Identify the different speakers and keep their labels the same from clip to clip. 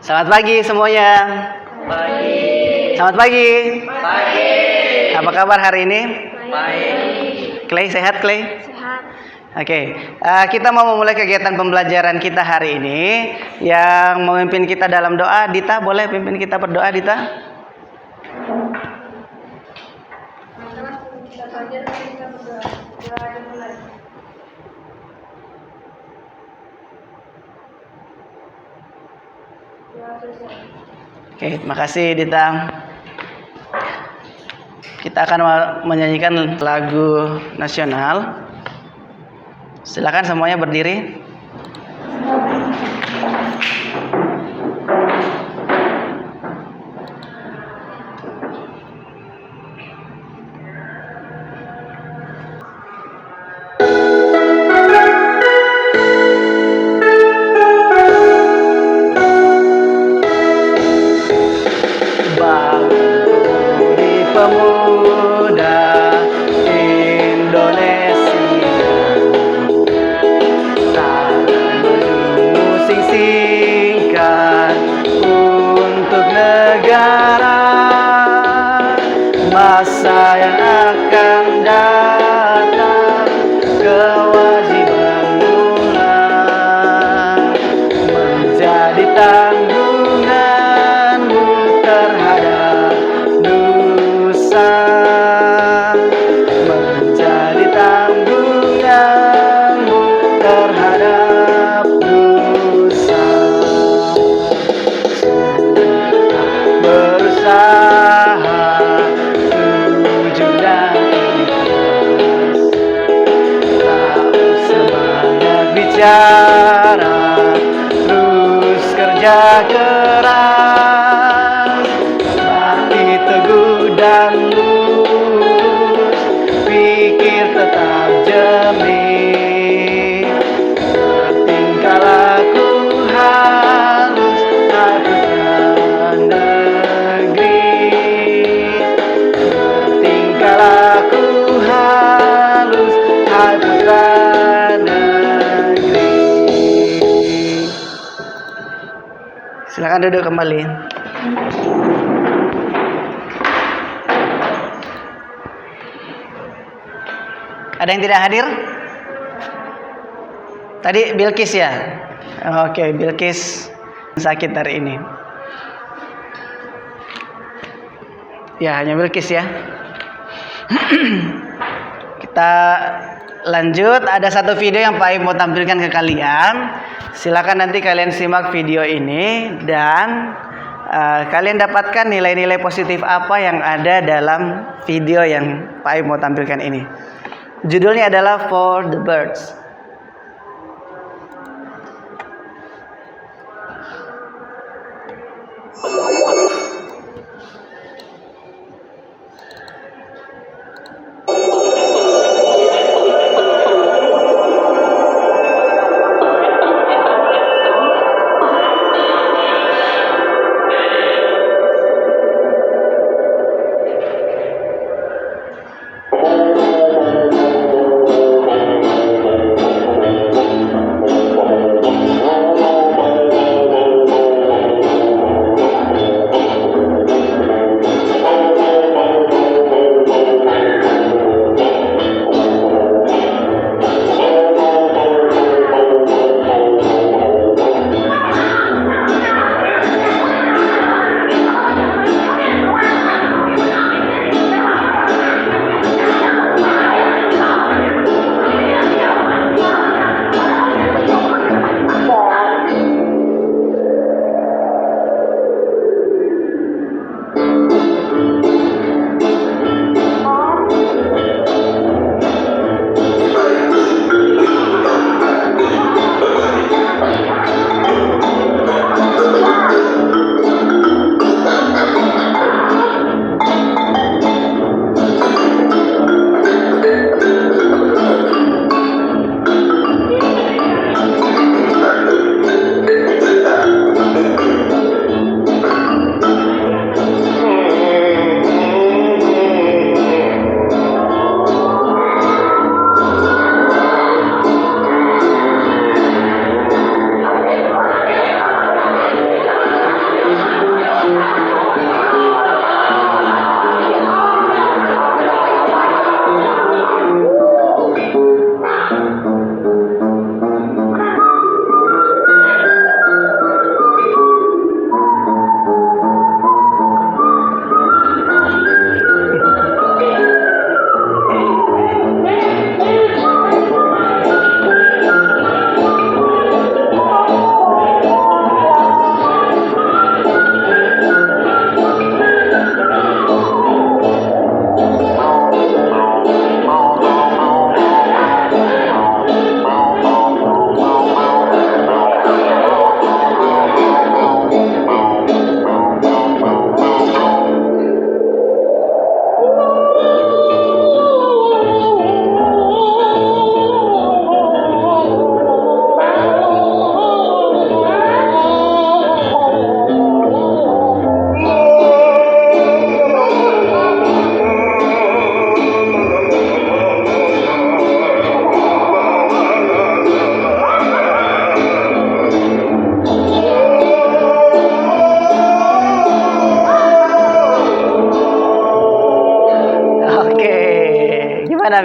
Speaker 1: Selamat pagi semuanya.
Speaker 2: Pagi.
Speaker 1: Selamat pagi.
Speaker 2: Pagi.
Speaker 1: Apa kabar hari ini?
Speaker 2: Baik.
Speaker 1: Clay sehat, Clay?
Speaker 3: Sehat.
Speaker 1: Oke, kita mau memulai kegiatan pembelajaran kita hari ini. Yang memimpin kita dalam doa, Dita, boleh pimpin kita berdoa, Dita? Oke, makasih Dita. Kita akan menyanyikan lagu nasional. Silakan semuanya berdiri. Bangkuri Pemuda Indonesia, musik singkat untuk negara, masa yang akan datang, kewajiban ulang menjadi tanggunganmu terhadap dosa, menjadi tanggunganmu terhadap dosa. Berusaha jujur dan ikhlas, tahu semangat bicara, terus kerja keras, hati teguh dan lurus, pikir tetap jernih, tingkah laku halus, putra negeri, tingkah laku halus, hai putra negeri. Silakan duduk kembali. Ada yang tidak hadir? Tadi Bilkis ya? Oke, Bilkis sakit hari ini. Ya, hanya Bilkis ya. Kita lanjut. Ada satu video yang Pak Im mau tampilkan ke kalian. Silakan nanti kalian simak video ini dan kalian dapatkan nilai-nilai positif apa yang ada dalam video yang Pak Im mau tampilkan ini. Judulnya adalah For the Birds.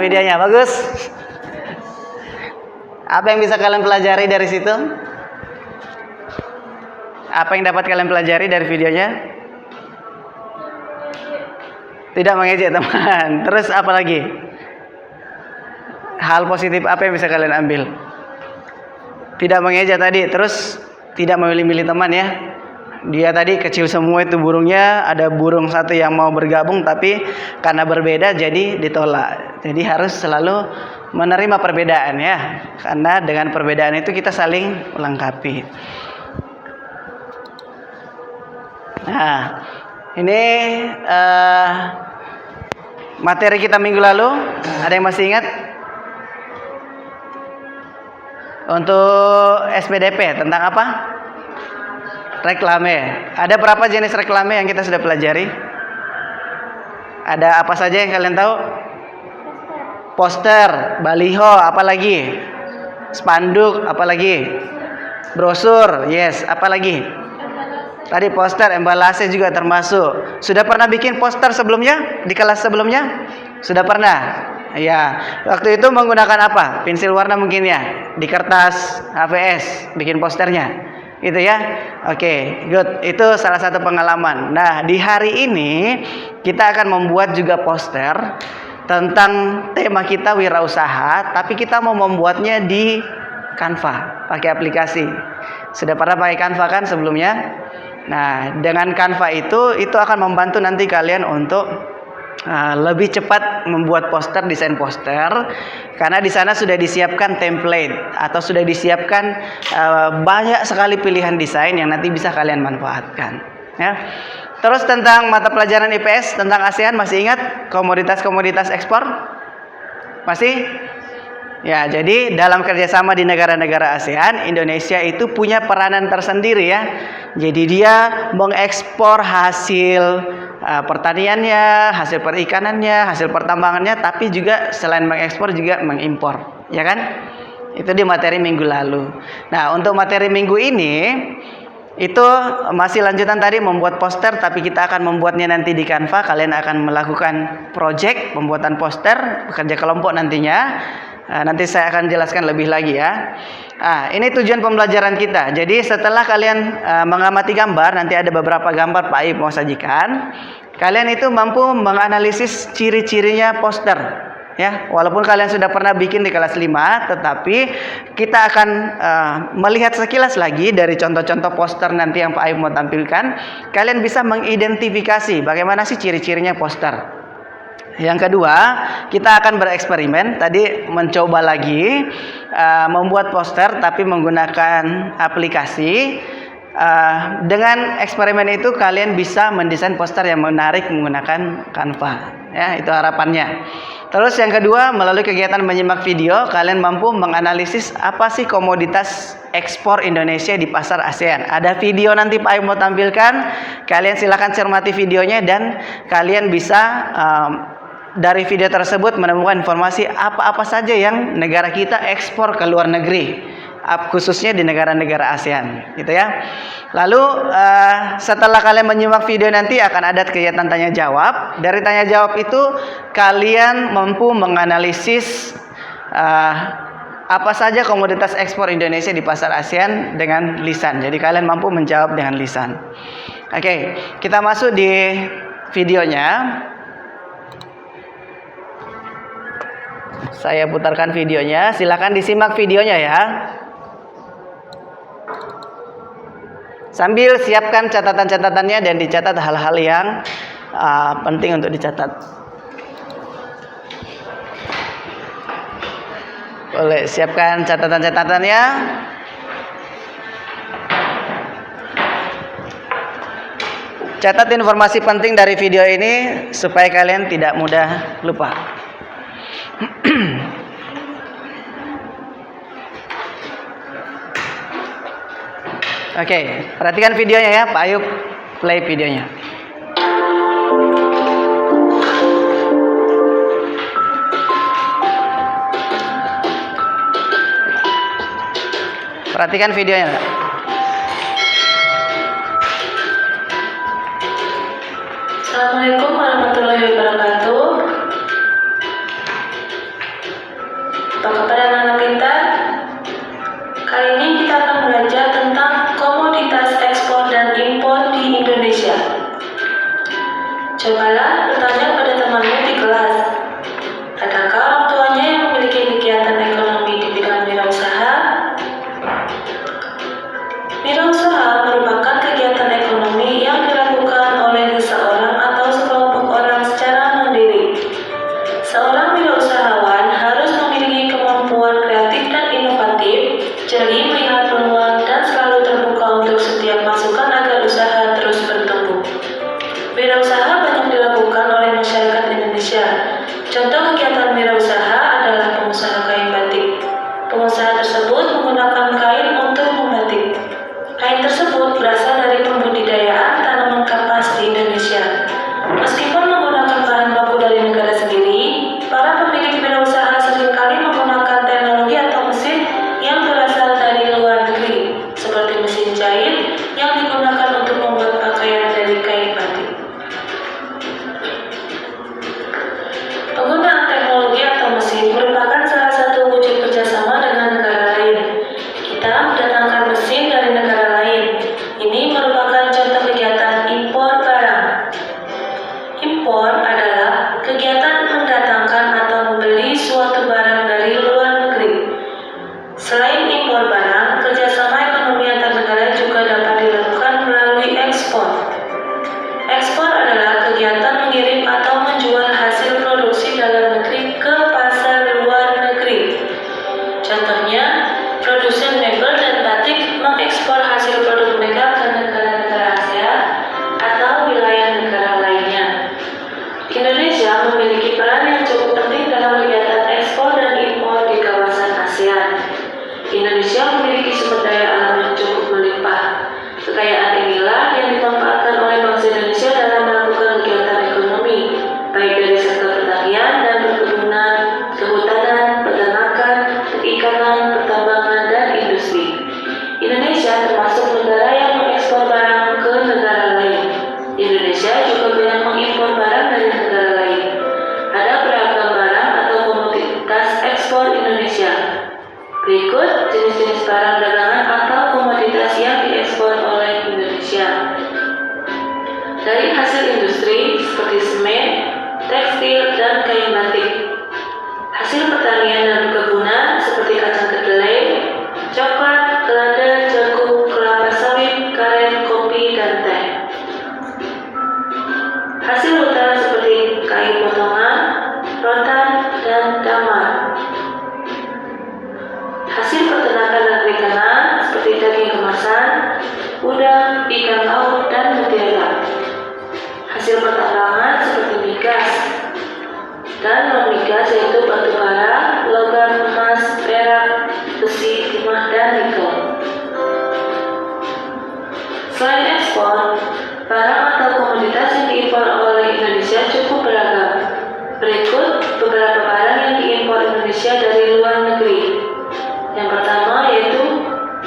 Speaker 1: videonya. Bagus. Apa yang bisa kalian pelajari dari situ? Apa yang dapat kalian pelajari dari videonya? Tidak mengejek teman. Terus apa lagi? Hal positif apa yang bisa kalian ambil? Tidak mengejek tadi. Terus tidak memilih-milih teman ya. Dia tadi kecil semua itu burungnya. Ada burung satu yang mau bergabung, tapi karena berbeda jadi ditolak. Jadi harus selalu menerima perbedaan ya. Karena dengan perbedaan itu kita saling melengkapi. Nah, ini materi kita minggu lalu. Ada yang masih ingat? Untuk SPDP tentang apa? Reklame. Ada berapa jenis reklame yang kita sudah pelajari? Ada apa saja yang kalian tahu? Poster, baliho, apa lagi? Spanduk, apa lagi? Brosur, yes, apa lagi? Tadi poster, embalase juga termasuk. Sudah pernah bikin poster sebelumnya? Di kelas sebelumnya? Sudah pernah? Ya, waktu itu menggunakan apa? Pensil warna mungkin ya? Di kertas HVS bikin posternya. Gitu ya. Oke, good. Itu salah satu pengalaman. Nah, di hari ini kita akan membuat juga poster tentang tema kita wirausaha, tapi kita mau membuatnya di Canva, pakai aplikasi. Sudah pernah pakai Canva kan sebelumnya? Nah, dengan Canva itu akan membantu nanti kalian untuk lebih cepat membuat poster, desain poster, karena di sana sudah disiapkan template atau sudah disiapkan banyak sekali pilihan desain yang nanti bisa kalian manfaatkan. Ya. Terus tentang mata pelajaran IPS tentang ASEAN, masih ingat komoditas-komoditas ekspor? Masih? Ya, jadi dalam kerjasama di negara-negara ASEAN, Indonesia itu punya peranan tersendiri ya. Jadi dia mengekspor hasil pertaniannya, hasil perikanannya, hasil pertambangannya, tapi juga selain mengekspor juga mengimpor, ya kan? Itu di materi minggu lalu. Nah, untuk materi minggu ini itu masih lanjutan tadi membuat poster, tapi kita akan membuatnya nanti di Canva. Kalian akan melakukan project pembuatan poster, bekerja kelompok nantinya. Nanti saya akan jelaskan lebih lagi ya. Ini tujuan pembelajaran kita. Jadi setelah kalian mengamati gambar, nanti ada beberapa gambar Pak Aib mau sajikan. Kalian itu mampu menganalisis ciri-cirinya poster. Ya, walaupun kalian sudah pernah bikin di kelas 5, tetapi kita akan melihat sekilas lagi dari contoh-contoh poster nanti yang Pak Aib mau tampilkan. Kalian bisa mengidentifikasi bagaimana sih ciri-cirinya poster. Yang kedua, kita akan bereksperimen. Tadi mencoba lagi membuat poster tapi menggunakan aplikasi. Dengan eksperimen itu kalian bisa mendesain poster yang menarik menggunakan Canva. Ya, itu harapannya. Terus yang kedua, melalui kegiatan menyimak video, kalian mampu menganalisis apa sih komoditas ekspor Indonesia di pasar ASEAN. Ada video nanti Pak Aib mau tampilkan. Kalian silakan cermati videonya dan kalian bisa dari video tersebut menemukan informasi apa-apa saja yang negara kita ekspor ke luar negeri, khususnya di negara-negara ASEAN, gitu ya. Lalu setelah kalian menyimak video nanti akan ada kegiatan tanya jawab. Dari tanya jawab itu kalian mampu menganalisis apa saja komoditas ekspor Indonesia di pasar ASEAN dengan lisan. Jadi kalian mampu menjawab dengan lisan. Oke, kita masuk di videonya. Saya putarkan videonya, silakan disimak videonya ya. Sambil siapkan catatan-catatannya dan dicatat hal-hal yang penting untuk dicatat. Boleh siapkan catatan-catatannya. Catat informasi penting dari video ini supaya kalian tidak mudah lupa. Oke, perhatikan videonya ya, Pak Ayub. Play videonya. Perhatikan videonya.
Speaker 3: Assalamualaikum warahmatullahi wabarakatuh. Kali ini kita akan belajar tentang komoditas ekspor dan impor di Indonesia. Cobalah bertanya pada temanmu di kelas. Adakah orang tuanya yang memiliki kegiatan ekonomi di bidang wirausaha? Wirausaha merupakan kegiatan ekonomi yang dilakukan oleh seseorang atau sekelompok orang secara mandiri. Seorang wirausahawan harus memiliki kemampuan kreatif dan inovatif, jeli melihat peluang dan selalu terbuka untuk setiap masukan agar usaha terus bertumbuh. Wirausaha banyak dilakukan oleh masyarakat Indonesia. Contoh kegiatan wirausaha adalah pengusaha kain batik. Pengusaha tersebut menggunakan kain untuk membatik. Kain tersebut berasal dari pembudidayaan tanaman kapas di Indonesia. Meskipun menggunakan bahan baku dari negara sendiri, para pemilik wirausaha seringkali menggunakan teknologi atau mesin yang berasal dari luar negeri, seperti mesin jahit yang digunakan untuk membuat pakaian dari kain batik. Penggunaan teknologi atau mesin merupakan salah satu wujud kerjasama dengan negara lain. Kita mendatangkan mesin dari negara lain. Ini merupakan contoh kegiatan impor barang. Impor adalah kegiatan mendatangkan atau membeli suatu barang dari luar negeri. Selain impor barang, kerjasama ekonomi antar negara juga dapat dilakukan melalui ekspor. Ekspor adalah kegiatan mengirim atau menjual hasil produksi dalam negeri ke pasar luar negeri. Contohnya, produsen mebel dan batik mengekspor hasil produk mereka ke negara-negara Asia atau wilayah negara lainnya. Indonesia memiliki peran yang cukup penting dalam kegiatan ekspor dan impor di kawasan ASEAN. Indonesia memiliki sumber daya alam yang cukup melimpah. Kekayaan inilah yang dimanfaatkan oleh bangsa Indonesia dalam melakukan kegiatan ekonomi, baik dari sektor pertanian dan perkebunan, kehutanan, peternakan, perikanan, pertambangan, dan industri. Indonesia termasuk negara yang mengekspor barang ke negara lain. Indonesia juga banyak mengimpor barang dari negara lain. Ada beragam barang atau komoditas ekspor Indonesia. Berikut jenis-jenis barang dagangan atau komoditas yang diekspor oleh Indonesia. Dari hasil industri seperti semen, tekstil, dan kain batik. Hasil pertanian dan perkebunan seperti kacang kedelai, coklat, lada, jagung, kelapa sawit, karet, kopi, dan teh. Hasil hutan seperti kayu potongan, rotan, dan damar. Hasil peternakan dan perikanan seperti daging kemasan, udang, ikan laut, dan mutiara. Hasil pertambangan seperti migas dan non-migas yaitu batu bara, logam emas, perak, besi, timah, dan nikel. Selain ekspor, barang atau komoditas yang diimpor oleh Indonesia cukup beragam. Berikut beberapa barang yang diimpor Indonesia dari luar negeri. Yang pertama yaitu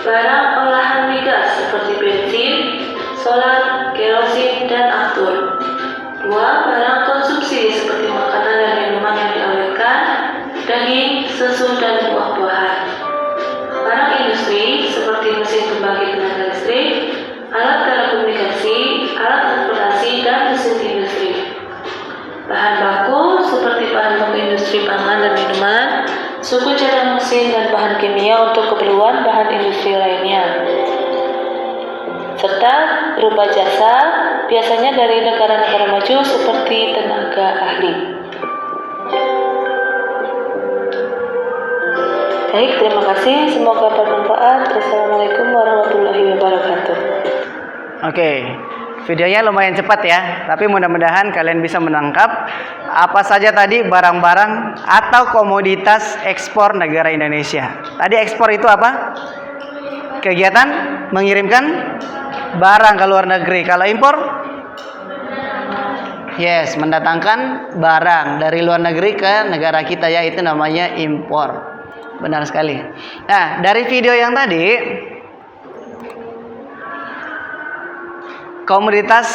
Speaker 3: barang olahan migas seperti bensin, solar, kerosin, dan aftur. Dua, barang konsumsi seperti makanan dan minuman yang diawetkan, daging, susu, dan buah-buahan. Barang industri seperti mesin pembangkit tenaga listrik, alat telekomunikasi, alat transportasi, dan mesin industri. Bahan baku seperti bahan baku industri pangan dan minuman, suku cadang mesin, dan bahan kimia untuk keperluan bahan industri lainnya. Serta berupa jasa, biasanya dari negara-negara maju seperti tenaga ahli. Baik, terima kasih. Semoga bermanfaat. Wassalamualaikum warahmatullahi wabarakatuh.
Speaker 1: Oke, videonya lumayan cepat ya, tapi mudah-mudahan kalian bisa menangkap apa saja tadi barang-barang atau komoditas ekspor negara Indonesia. Tadi ekspor itu apa? Kegiatan mengirimkan barang ke luar negeri. Kalau impor? Yes, mendatangkan barang dari luar negeri ke negara kita ya, itu namanya impor. Benar sekali. Nah, dari video yang tadi, komoditas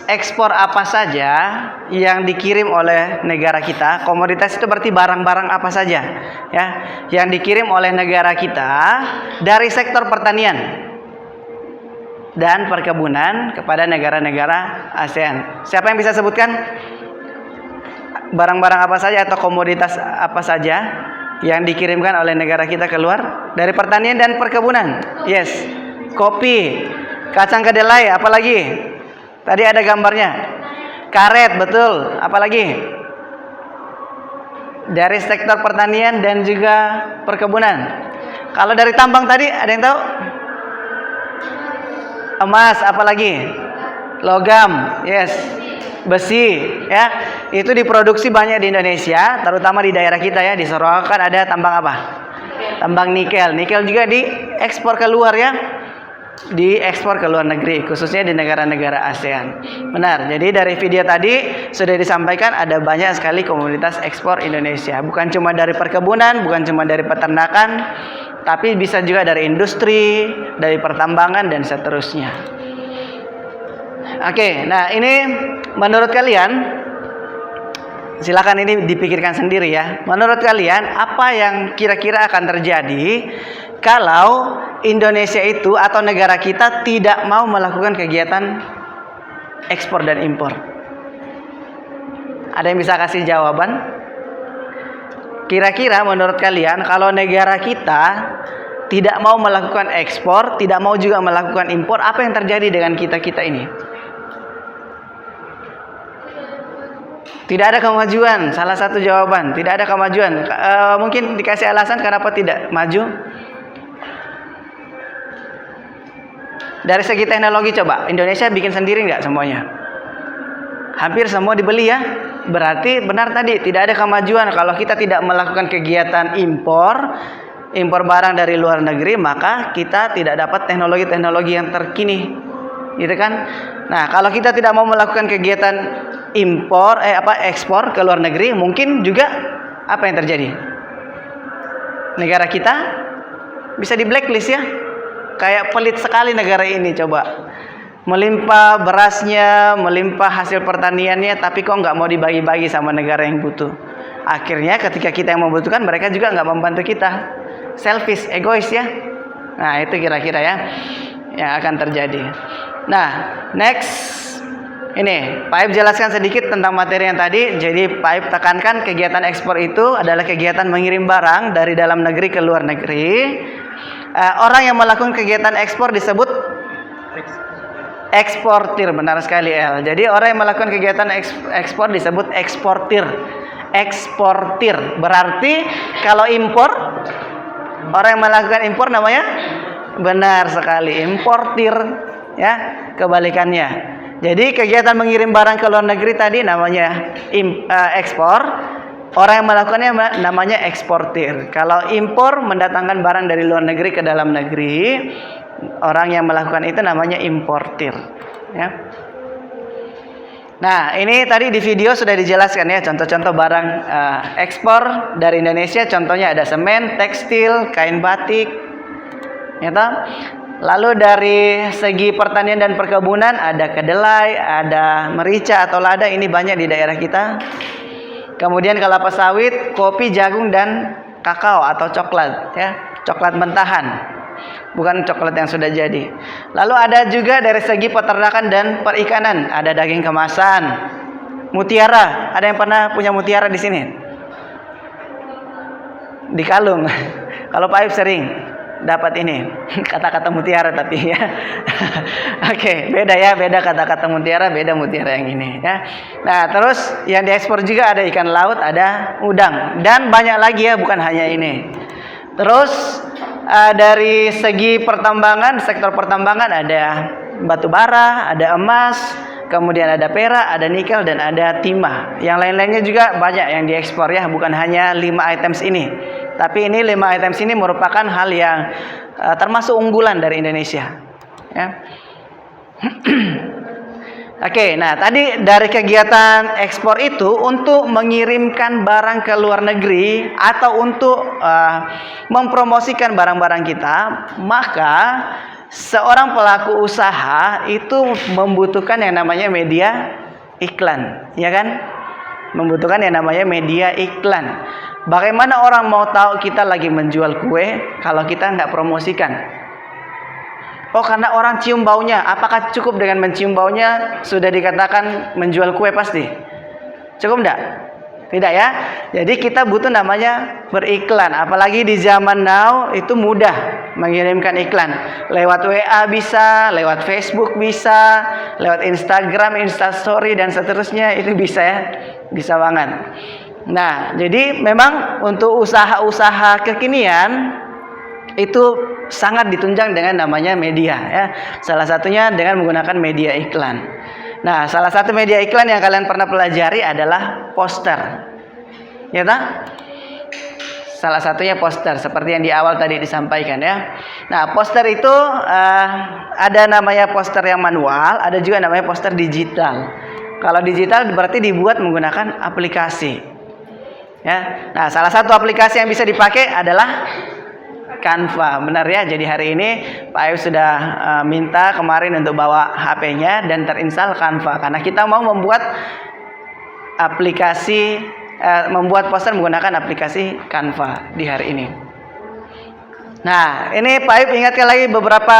Speaker 1: ekspor apa saja yang dikirim oleh negara kita. Komoditas itu berarti barang-barang apa saja ya yang dikirim oleh negara kita dari sektor pertanian dan perkebunan kepada negara-negara ASEAN. Siapa yang bisa sebutkan barang-barang apa saja atau komoditas apa saja yang dikirimkan oleh negara kita keluar dari pertanian dan perkebunan? Yes, kopi, kacang kedelai, apalagi? Tadi ada gambarnya. Karet, betul. Apalagi? Dari sektor pertanian dan juga perkebunan. Kalau dari tambang tadi ada yang tahu? Emas, apalagi? Logam, yes. Besi, ya. Itu diproduksi banyak di Indonesia, terutama di daerah kita ya. Di Sorokan ada tambang apa? Tambang nikel. Nikel juga diekspor keluar ya. Diekspor ke luar negeri, khususnya di negara-negara ASEAN. Benar. Jadi dari video tadi sudah disampaikan ada banyak sekali komoditas ekspor Indonesia. Bukan cuma dari perkebunan, bukan cuma dari peternakan, tapi bisa juga dari industri, dari pertambangan dan seterusnya. Oke, nah ini menurut kalian, silakan ini dipikirkan sendiri ya. Menurut kalian apa yang kira-kira akan terjadi kalau Indonesia itu atau negara kita tidak mau melakukan kegiatan ekspor dan impor? Ada yang bisa kasih jawaban? Kira-kira menurut kalian kalau negara kita tidak mau melakukan ekspor, tidak mau juga melakukan impor, apa yang terjadi dengan kita-kita ini? Tidak ada kemajuan, salah satu jawaban. Tidak ada kemajuan. Mungkin dikasih alasan kenapa tidak maju? Dari segi teknologi coba, Indonesia bikin sendiri nggak semuanya? Hampir semua dibeli ya. Berarti benar tadi, tidak ada kemajuan. Kalau kita tidak melakukan kegiatan impor barang dari luar negeri, maka kita tidak dapat teknologi-teknologi yang terkini. Gitu kan? Nah, kalau kita tidak mau melakukan kegiatan ekspor ke luar negeri, mungkin juga apa yang terjadi? Negara kita bisa di blacklist ya. Kayak pelit sekali negara ini, coba. Melimpah berasnya, melimpah hasil pertaniannya, tapi kok nggak mau dibagi-bagi sama negara yang butuh. Akhirnya ketika kita yang membutuhkan, mereka juga nggak membantu kita. Selfish, egois ya. Nah, itu kira-kira ya yang akan terjadi. Nah, next. Ini, Pak Aib jelaskan sedikit tentang materi yang tadi. Jadi Pak Aib tekankan kegiatan ekspor itu adalah kegiatan mengirim barang dari dalam negeri ke luar negeri. Orang yang melakukan kegiatan ekspor disebut eksportir, benar sekali El. Jadi orang yang melakukan kegiatan ekspor disebut eksportir. Eksportir berarti kalau impor, orang yang melakukan impor namanya, benar sekali, importir ya, kebalikannya. Jadi kegiatan mengirim barang ke luar negeri tadi namanya ekspor. Orang yang melakukannya namanya eksportir. Kalau impor, mendatangkan barang dari luar negeri ke dalam negeri, orang yang melakukan itu namanya importir ya. Nah, ini tadi di video sudah dijelaskan ya contoh-contoh barang ekspor dari Indonesia. Contohnya ada semen, tekstil, kain batik ya toh? Lalu dari segi pertanian dan perkebunan ada kedelai, ada merica atau lada, ini banyak di daerah kita. Kemudian kelapa sawit, kopi, jagung dan kakao atau coklat ya, coklat mentahan. Bukan coklat yang sudah jadi. Lalu ada juga dari segi peternakan dan perikanan, ada daging kemasan, mutiara. Ada yang pernah punya mutiara di sini? Di kalung. Kalau Pak Aib sering dapat ini kata-kata mutiara tapi ya. Oke, beda ya, beda kata-kata mutiara, beda mutiara yang ini ya. Nah, terus yang diekspor juga ada ikan laut, ada udang dan banyak lagi ya, bukan hanya ini. Terus dari segi pertambangan, sektor pertambangan ada batu bara, ada emas, kemudian ada perak, ada nikel dan ada timah. Yang lain-lainnya juga banyak yang diekspor ya, bukan hanya 5 items ini. Tapi ini 5 items ini merupakan hal yang termasuk unggulan dari Indonesia. Ya. Oke, nah tadi dari kegiatan ekspor itu untuk mengirimkan barang ke luar negeri atau untuk mempromosikan barang-barang kita, maka seorang pelaku usaha itu membutuhkan yang namanya media iklan, ya kan? Membutuhkan yang namanya media iklan. Bagaimana orang mau tahu kita lagi menjual kue kalau kita nggak promosikan? Oh, karena orang cium baunya. Apakah cukup dengan mencium baunya sudah dikatakan menjual kue pasti? Cukup enggak? Tidak ya. Jadi kita butuh namanya beriklan. Apalagi di zaman now itu mudah mengirimkan iklan. Lewat WA bisa, lewat Facebook bisa, lewat Instagram, Instastory dan seterusnya itu bisa ya. Bisa banget. Nah, jadi memang untuk usaha-usaha kekinian itu sangat ditunjang dengan namanya media ya. Salah satunya dengan menggunakan media iklan. Nah, salah satu media iklan yang kalian pernah pelajari adalah poster. Ya tak? Salah satunya poster seperti yang di awal tadi disampaikan ya. Nah, poster itu ada namanya poster yang manual, ada juga namanya poster digital. Kalau digital berarti dibuat menggunakan aplikasi. Ya. Nah, salah satu aplikasi yang bisa dipakai adalah Canva, benar ya. Jadi hari ini Pak Ayub sudah minta kemarin untuk bawa HP-nya dan terinstall Canva karena kita mau membuat aplikasi, membuat poster menggunakan aplikasi Canva di hari ini. Nah, ini Pak Ayub ingatkan lagi beberapa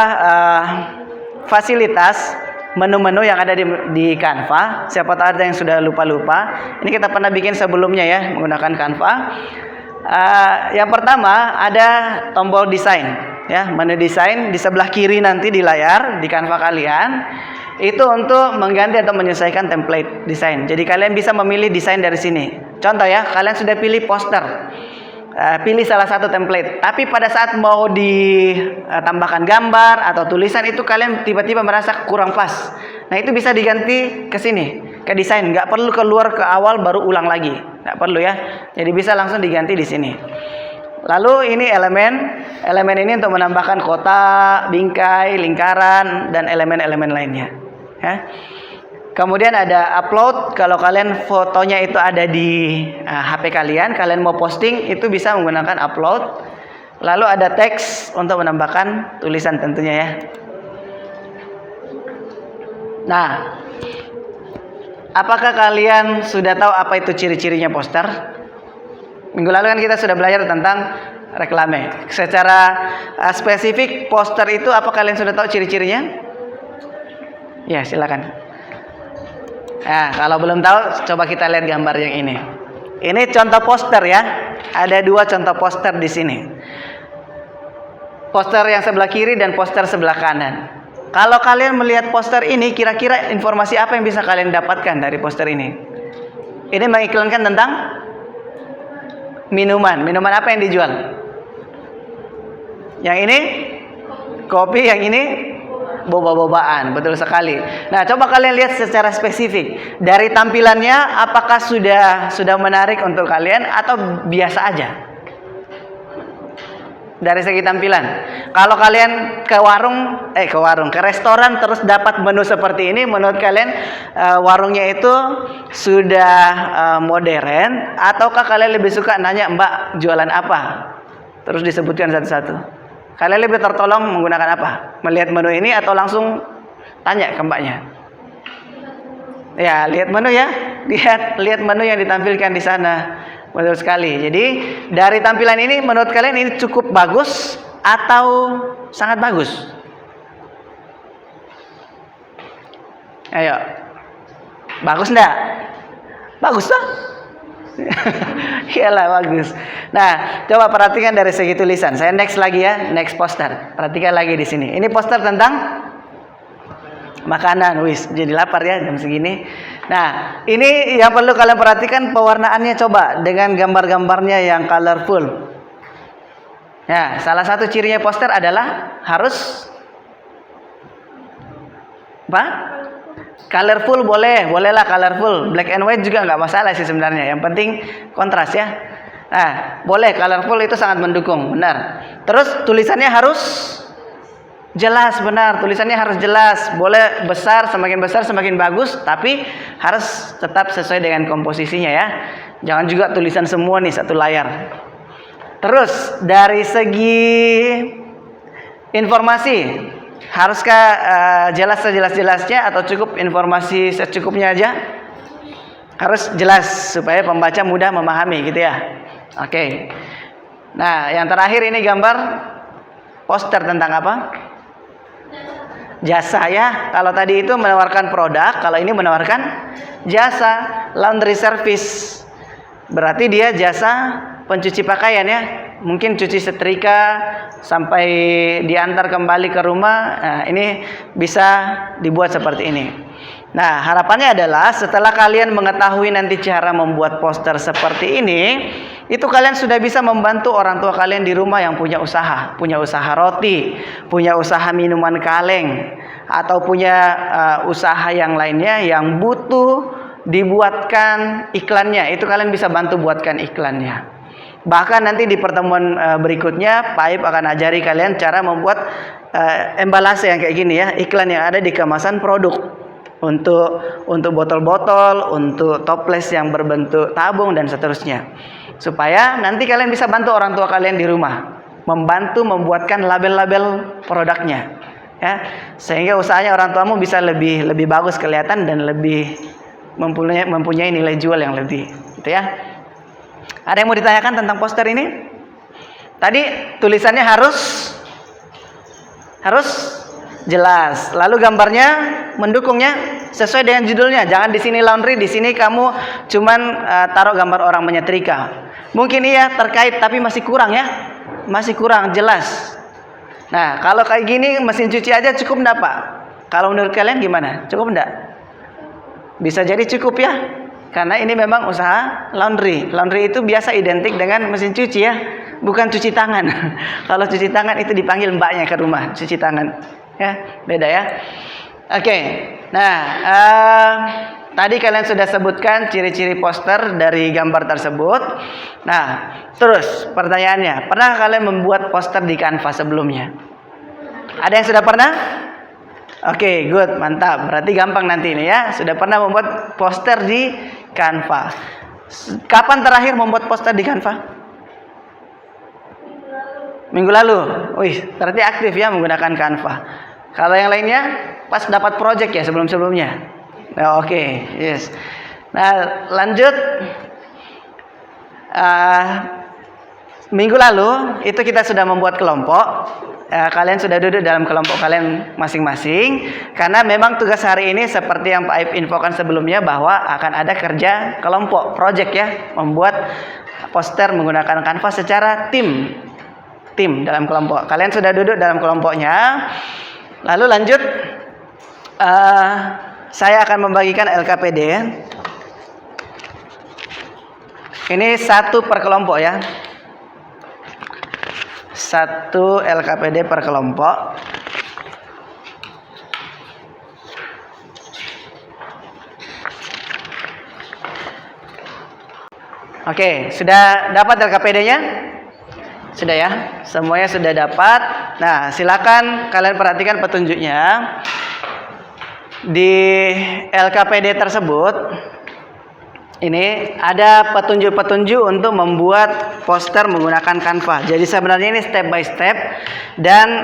Speaker 1: fasilitas menu-menu yang ada di Canva. Siapa tahu ada yang sudah lupa-lupa. Ini kita pernah bikin sebelumnya ya menggunakan Canva. Yang pertama ada tombol desain ya, menu desain di sebelah kiri nanti di layar di Canva kalian itu untuk mengganti atau menyesuaikan template desain. Jadi kalian bisa memilih desain dari sini. Contoh ya, kalian sudah pilih poster, pilih salah satu template, tapi pada saat mau ditambahkan gambar atau tulisan itu kalian tiba-tiba merasa kurang pas. Nah, itu bisa diganti ke sini, ke desain. Nggak perlu keluar ke awal baru ulang lagi. Nggak perlu ya. Jadi bisa langsung diganti di sini. Lalu ini elemen ini untuk menambahkan kotak, bingkai, lingkaran, dan elemen-elemen lainnya. Ya. Kemudian ada upload. Kalau kalian fotonya itu ada di HP kalian mau posting itu bisa menggunakan upload. Lalu ada teks untuk menambahkan tulisan tentunya ya. Nah, apakah kalian sudah tahu apa itu ciri-cirinya poster? Minggu lalu kan kita sudah belajar tentang reklame. Secara spesifik poster itu apa kalian sudah tahu ciri-cirinya? Ya, silakan. Nah, kalau belum tahu coba kita lihat gambar yang ini. Ini contoh poster ya. Ada dua contoh poster di sini. Poster yang sebelah kiri dan poster sebelah kanan. Kalau kalian melihat poster ini, kira-kira informasi apa yang bisa kalian dapatkan dari poster ini? Ini mengiklankan tentang minuman. Minuman apa yang dijual? Yang ini kopi, yang ini boba-bobaan. Betul sekali. Nah, coba kalian lihat secara spesifik. Dari tampilannya, apakah sudah menarik untuk kalian atau biasa aja? Dari segi tampilan, kalau kalian ke restoran terus dapat menu seperti ini, menurut kalian warungnya itu sudah modern ataukah kalian lebih suka nanya Mbak jualan apa? Terus disebutkan satu-satu. Kalian lebih tertolong menggunakan apa? Melihat menu ini atau langsung tanya ke Mbaknya? Ya, lihat menu ya. Lihat menu yang ditampilkan di sana. Betul sekali. Jadi dari tampilan ini menurut kalian ini cukup bagus atau sangat bagus? Ayo. Bagus enggak? Bagus toh? Iyalah bagus. Nah, coba perhatikan dari segi tulisan. Saya next lagi ya, next poster. Perhatikan lagi di sini. Ini poster tentang makanan. Wis, jadi lapar ya jam segini. Nah, ini yang perlu kalian perhatikan pewarnaannya, coba dengan gambar-gambarnya yang colorful. Ya, salah satu cirinya poster adalah harus apa? Colorful bolehlah colorful. Black and white juga nggak masalah sih sebenarnya. Yang penting kontras ya. Nah, boleh colorful itu sangat mendukung, benar. Terus tulisannya harus jelas, benar. Tulisannya harus jelas. Boleh besar semakin bagus, tapi harus tetap sesuai dengan komposisinya ya. Jangan juga tulisan semua nih satu layar. Terus dari segi informasi, Haruskah jelas sejelas-jelasnya atau cukup informasi secukupnya aja? Harus jelas supaya pembaca mudah memahami gitu ya. Oke. Nah, yang terakhir ini gambar poster tentang apa? Jasa ya. Kalau tadi itu menawarkan produk, kalau ini menawarkan jasa, laundry service. Berarti dia jasa pencuci pakaian ya. Mungkin cuci setrika sampai diantar kembali ke rumah. Nah, ini bisa dibuat seperti ini. Nah, harapannya adalah setelah kalian mengetahui nanti cara membuat poster seperti ini, itu kalian sudah bisa membantu orang tua kalian di rumah yang punya usaha roti, punya usaha minuman kaleng, atau punya usaha yang lainnya yang butuh dibuatkan iklannya. Itu kalian bisa bantu buatkan iklannya. Bahkan nanti di pertemuan berikutnya, Pak Aib akan ajari kalian cara membuat embalase yang kayak gini ya, iklan yang ada di kemasan produk. Untuk botol-botol, untuk toples yang berbentuk tabung dan seterusnya. Supaya nanti kalian bisa bantu orang tua kalian di rumah, membantu membuatkan label-label produknya. Ya, sehingga usahanya orang tuamu bisa lebih bagus kelihatan dan lebih mempunyai nilai jual yang lebih, gitu ya. Ada yang mau ditanyakan tentang poster ini? Tadi tulisannya harus jelas. Lalu gambarnya mendukungnya sesuai dengan judulnya. Jangan di sini laundry, di sini kamu cuman taruh gambar orang menyetrika. Mungkin iya terkait tapi masih kurang ya. Masih kurang jelas. Nah, kalau kayak gini mesin cuci aja cukup enggak, Pak? Kalau menurut kalian gimana? Cukup enggak? Bisa jadi cukup ya. Karena ini memang usaha laundry. Laundry itu biasa identik dengan mesin cuci ya, bukan cuci tangan. Kalau cuci tangan itu dipanggil mbaknya ke rumah cuci tangan. Ya, beda ya. Oke. Nah, tadi kalian sudah sebutkan ciri-ciri poster dari gambar tersebut. Nah, terus pertanyaannya, pernah kalian membuat poster di Canva sebelumnya? Ada yang sudah pernah? Oke, good, mantap. Berarti gampang nanti ini ya. Sudah pernah membuat poster di Canva. Kapan terakhir membuat poster di Canva? Minggu lalu. Wih, berarti aktif ya menggunakan Canva. Kalau yang lainnya pas dapat project ya sebelum-sebelumnya. Nah, oke, yes. Nah, lanjut. Minggu lalu itu kita sudah membuat kelompok. Kalian sudah duduk dalam kelompok kalian masing-masing. Karena memang tugas hari ini seperti yang Pak Aib infokan sebelumnya bahwa akan ada kerja kelompok, project ya, membuat poster menggunakan Canva secara tim dalam kelompok. Kalian sudah duduk dalam kelompoknya. Lalu lanjut, saya akan membagikan LKPD. Ini satu per kelompok ya. Satu LKPD per kelompok. Oke, sudah dapat LKPD-nya? Sudah ya, semuanya sudah dapat. Nah, silakan kalian perhatikan petunjuknya. Di LKPD tersebut, ini ada petunjuk-petunjuk untuk membuat poster menggunakan Canva. Jadi sebenarnya ini step by step dan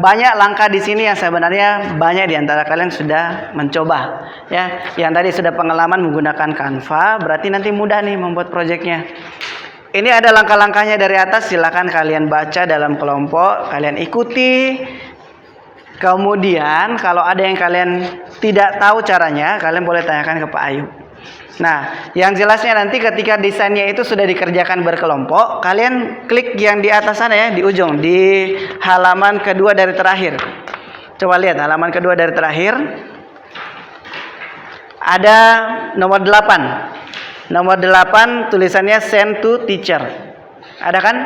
Speaker 1: banyak langkah di sini yang sebenarnya banyak di antara kalian sudah mencoba. Ya, yang tadi sudah pengalaman menggunakan Canva, berarti nanti mudah nih membuat proyeknya. Ini ada langkah-langkahnya dari atas, silakan kalian baca dalam kelompok, kalian ikuti. Kemudian kalau ada yang kalian tidak tahu caranya, kalian boleh tanyakan ke Pak Ayub. Nah, yang jelasnya nanti ketika desainnya itu sudah dikerjakan berkelompok, kalian klik yang di atas sana ya, di ujung, di halaman kedua dari terakhir. Coba lihat halaman kedua dari terakhir. Ada nomor 8. Nomor 8 tulisannya send to teacher. Ada kan?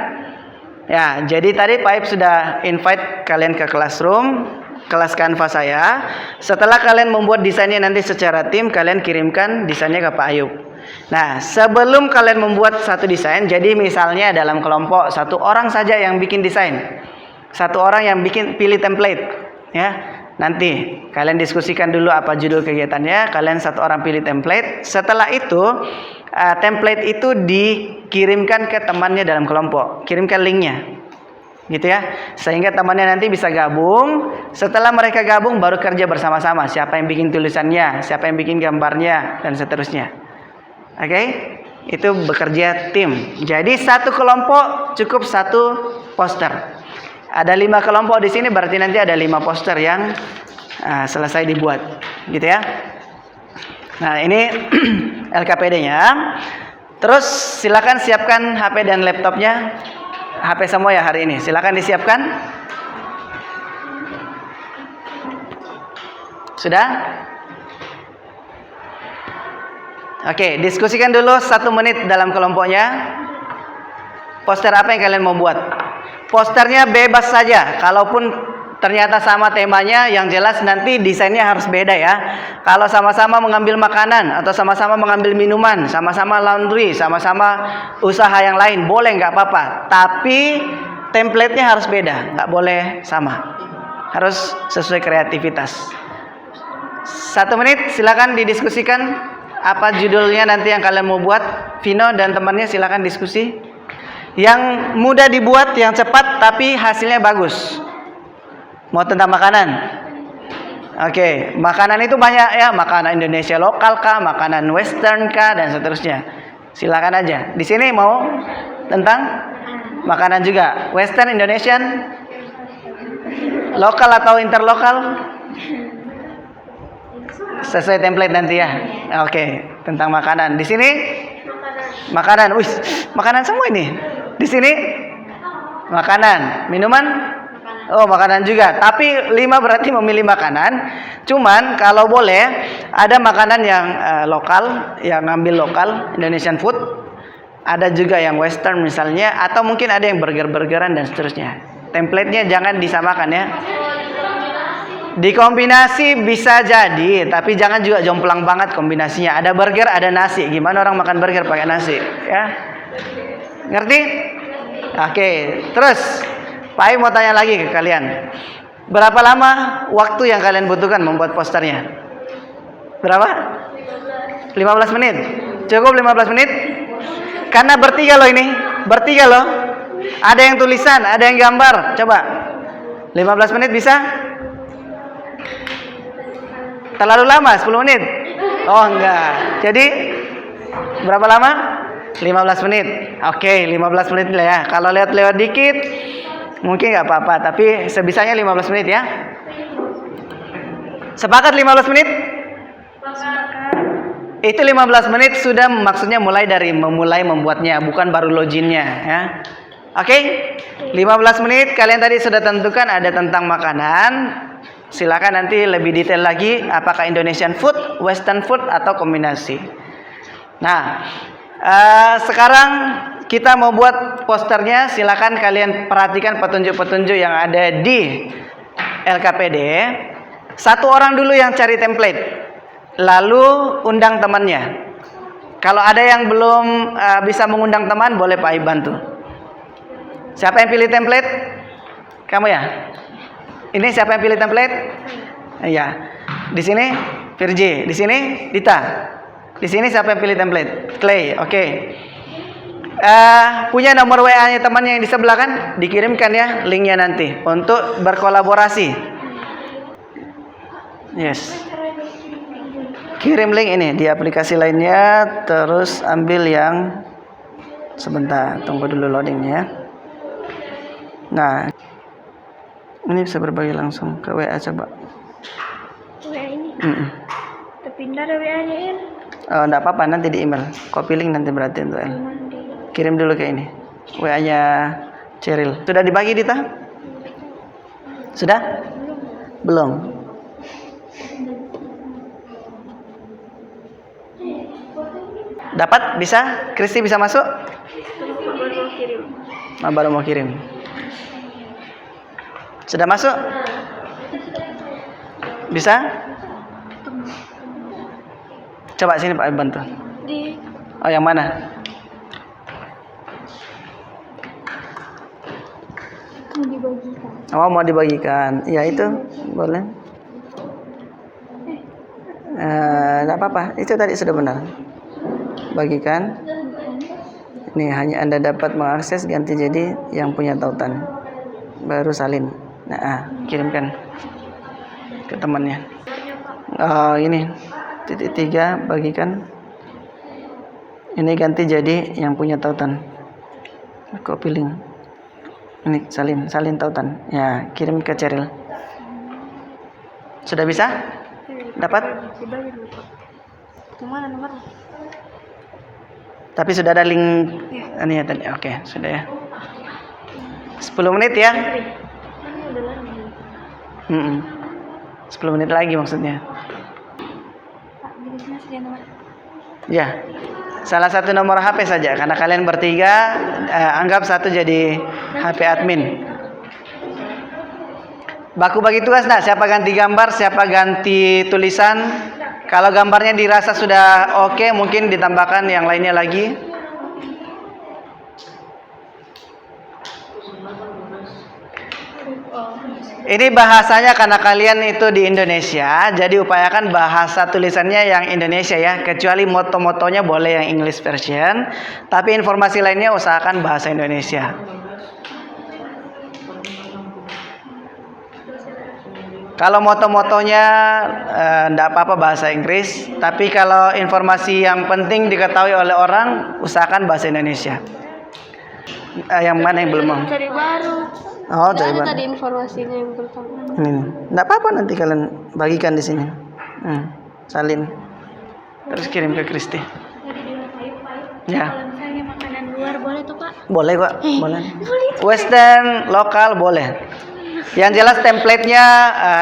Speaker 1: Ya, jadi tadi Pak Aib sudah invite kalian ke classroom, kelas Canva saya. Setelah kalian membuat desainnya nanti secara tim, kalian kirimkan desainnya ke Pak Ayub. Nah, sebelum kalian membuat satu desain, jadi misalnya dalam kelompok satu orang saja yang bikin desain, satu orang yang pilih template, ya. Nanti kalian diskusikan dulu apa judul kegiatannya, kalian satu orang pilih template. Setelah itu template itu dikirimkan ke temannya dalam kelompok, kirimkan linknya. gitu ya, sehingga temannya nanti bisa gabung. Setelah mereka gabung baru kerja bersama-sama, siapa yang bikin tulisannya, siapa yang bikin gambarnya, dan seterusnya. Oke, itu bekerja tim. Jadi satu kelompok cukup satu poster. Ada 5 kelompok di sini, berarti nanti ada 5 poster yang selesai dibuat, gitu ya. Nah, ini LKPD-nya. Terus silakan siapkan HP dan laptopnya. HP semua ya hari ini. Silakan disiapkan. Sudah? Oke, diskusikan dulu 1 menit dalam kelompoknya. Poster apa yang kalian mau buat? Posternya bebas saja. Kalaupun ternyata sama temanya, yang jelas nanti desainnya harus beda ya. Kalau sama-sama mengambil makanan, atau sama-sama mengambil minuman, sama-sama laundry, sama-sama usaha yang lain, boleh, nggak apa-apa. Tapi template-nya harus beda, nggak boleh sama. Harus sesuai kreativitas. 1 menit, silakan didiskusikan. Apa judulnya nanti yang kalian mau buat? Vino dan temannya silakan diskusi. Yang mudah dibuat, yang cepat, tapi hasilnya bagus. Mau tentang makanan? Oke, makanan itu banyak ya, makanan Indonesia lokal kah, makanan western kah, dan seterusnya. Silakan aja. Di sini mau tentang makanan juga, western, Indonesian, lokal atau interlokal? Sesuai template nanti ya. Oke, tentang makanan. Di sini makanan. Wih, makanan semua ini. Di sini makanan, minuman. Oh, makanan juga. Tapi 5 berarti memilih makanan. Cuman kalau boleh ada makanan yang lokal, yang ngambil lokal, Indonesian food. Ada juga yang western misalnya, atau mungkin ada yang burger-burgeran dan seterusnya. Template-nya jangan disamakan ya. Dikombinasi bisa jadi, tapi jangan juga jomplang banget kombinasinya. Ada burger, ada nasi. Gimana orang makan burger pakai nasi, ya? Ngerti? Oke, terus Pak I mau tanya lagi ke kalian. Berapa lama waktu yang kalian butuhkan membuat posternya? Berapa? 15 menit. Cukup 15 menit? Karena bertiga loh ini. Bertiga loh. Ada yang tulisan, ada yang gambar. Coba. 15 menit bisa? Terlalu lama, 10 menit? Oh enggak. Jadi berapa lama? 15 menit. Oke, 15 menit lah ya. Kalau lewat dikit mungkin nggak apa-apa, tapi sebisanya 15 menit ya. Sepakat 15 menit? Itu 15 menit sudah maksudnya mulai membuatnya, bukan baru loginnya ya. Oke? 15 menit kalian tadi sudah tentukan ada tentang makanan. Silakan nanti lebih detail lagi apakah Indonesian food, western food atau kombinasi. Nah, sekarang kita mau buat posternya. Silakan kalian perhatikan petunjuk-petunjuk yang ada di LKPD. 1 orang dulu yang cari template, lalu undang temannya. Kalau ada yang belum bisa mengundang teman, boleh Pak I bantu. Siapa yang pilih template? Kamu ya? Ini siapa yang pilih template? Iya. Di sini Virgi, di sini Dita. Di sini siapa yang pilih template? Clay. Oke. Punya nomor WA-nya temannya yang di sebelah kan? Dikirimkan ya linknya nanti untuk berkolaborasi. Yes. Kirim link ini di aplikasi lainnya, terus ambil yang sebentar, tunggu dulu loadingnya. Nah, ini bisa berbagi langsung ke WA coba.
Speaker 4: WA ini? Terpindah dari WA-nya ya?
Speaker 1: Oh, enggak apa-apa, nanti di email. Copy link nanti berarti untuk El. Kirim dulu ke ini. WA-nya Ceril. Sudah dibagi Dita? Sudah? Belum. Dapat? Bisa? Kristi bisa masuk? Baru mau kirim. Sudah masuk? Bisa? Coba sini Pak bantu. Oh, yang mana? Oh, mau dibagikan. Ya itu boleh. Enggak apa-apa. Itu tadi sudah benar. Bagikan. Ini hanya Anda dapat mengakses, ganti jadi yang punya tautan. baru salin. Nah, kirimkan ke temannya. Oh, ini titik 3 bagikan. Ini ganti jadi yang punya tautan. Copy link. Ini salin tautan. Ya, kirim ke Cheryl. Sudah bisa? Dapat?
Speaker 4: Kemana nomornya?
Speaker 1: Tapi sudah ada link ini ya tadi. Oke, sudah ya. 10 menit ya. 10 menit lagi maksudnya. Ya. Salah satu nomor HP saja karena kalian bertiga anggap satu jadi HP admin. Baku bagi tugas nah, siapa ganti gambar, siapa ganti tulisan. Kalau gambarnya dirasa sudah oke, mungkin ditambahkan yang lainnya lagi. Ini bahasanya karena kalian itu di Indonesia, jadi upayakan bahasa tulisannya yang Indonesia ya. Kecuali moto-motonya boleh yang English version, tapi informasi lainnya usahakan bahasa Indonesia. Kalau moto-motonya enggak apa-apa bahasa Inggris, tapi kalau informasi yang penting diketahui oleh orang, usahakan bahasa Indonesia. Yang mana yang belum mau?
Speaker 4: Cari baru.
Speaker 1: Oh, cari baru.
Speaker 4: Tadi informasinya yang pertama.
Speaker 1: Ini, enggak apa-apa nanti kalian bagikan di sini. Salin. Terus kirim ke Kristi. Ya.
Speaker 4: Kalau misalnya makanan luar boleh tuh Pak?
Speaker 1: Boleh kok, boleh. Western, lokal boleh. Yang jelas template-nya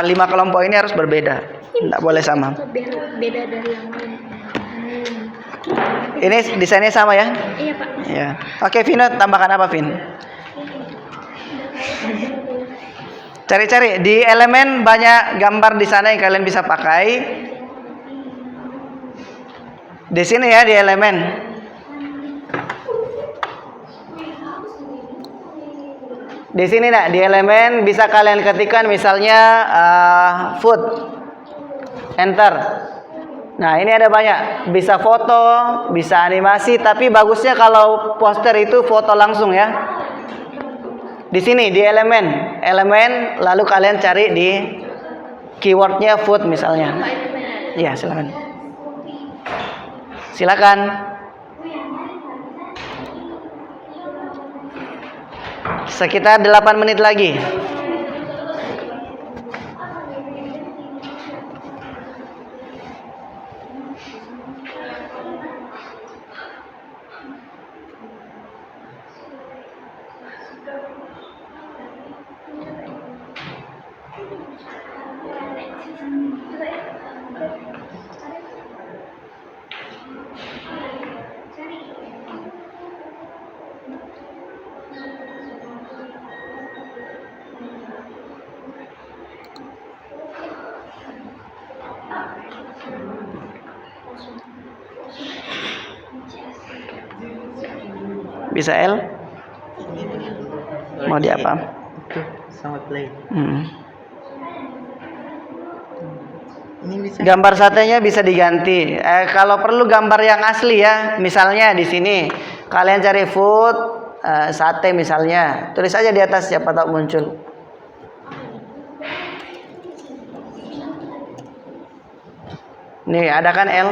Speaker 1: 5 kelompok ini harus berbeda. Enggak boleh sama.
Speaker 4: Beda dari yang lain.
Speaker 1: Ini desainnya sama ya?
Speaker 4: Iya Pak.
Speaker 1: Ya. Oke, Vino, tambahkan apa, Vin? Cari-cari di elemen banyak gambar di sana yang kalian bisa pakai. Di sini ya di elemen. Di sini nak di elemen bisa kalian ketikkan misalnya food. Enter. Nah, ini ada banyak. Bisa foto, bisa animasi, tapi bagusnya kalau poster itu foto langsung ya. Di sini di elemen lalu kalian cari di keywordnya food misalnya. Ya, silakan. Sekitar 8 menit lagi. Bisa L? Mau di apa?
Speaker 2: Itu sama play. Ini bisa.
Speaker 1: Gambar satenya bisa diganti. Kalau perlu gambar yang asli ya. Misalnya di sini kalian cari food sate misalnya. Tulis aja di atas siapa tahu muncul. Nih ada kan L.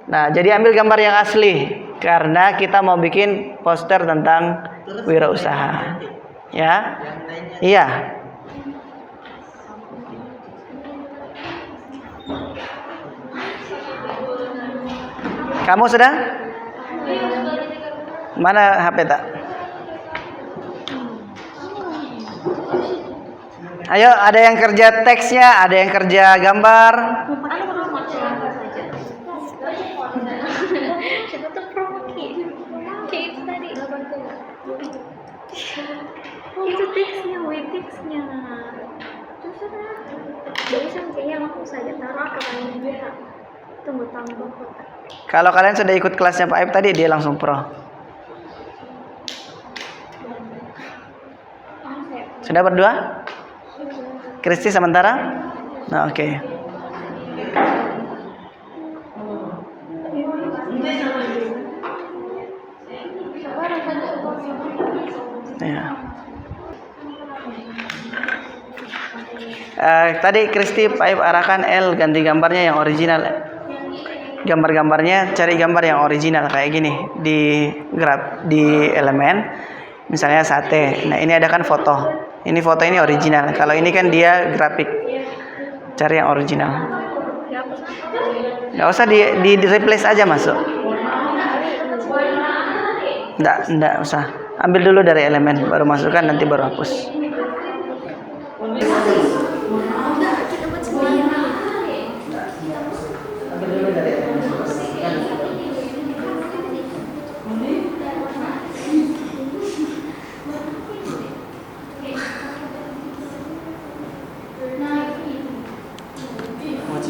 Speaker 1: Nah, jadi ambil gambar yang asli karena kita mau bikin poster tentang wirausaha. Ya? Iya. Kamu sudah? Mana HP tak? Ayo, ada yang kerja teksnya, ada yang kerja gambar.
Speaker 4: Siapa tuh promo kayak itu tadi. Itu teksnya, teksnya. Terserah. Jadi saya mau saja taruh ke kalian juga. Tunggu tambah kota.
Speaker 1: Kalau kalian sudah ikut kelasnya Pak Aib tadi, dia langsung pro. Sudah berdua? Kristi sementara? Nah, oke. Ya. Tadi Kristi Paip arahkan L ganti gambarnya yang original. Gambar-gambarnya cari gambar yang original kayak gini di elemen. Misalnya sate. Nah ini ada kan foto. Ini foto ini original. Kalau ini kan dia grafik. Cari yang original. Nggak usah di replace aja masuk. Nggak usah. Ambil dulu dari elemen, baru masukkan, nanti baru hapus.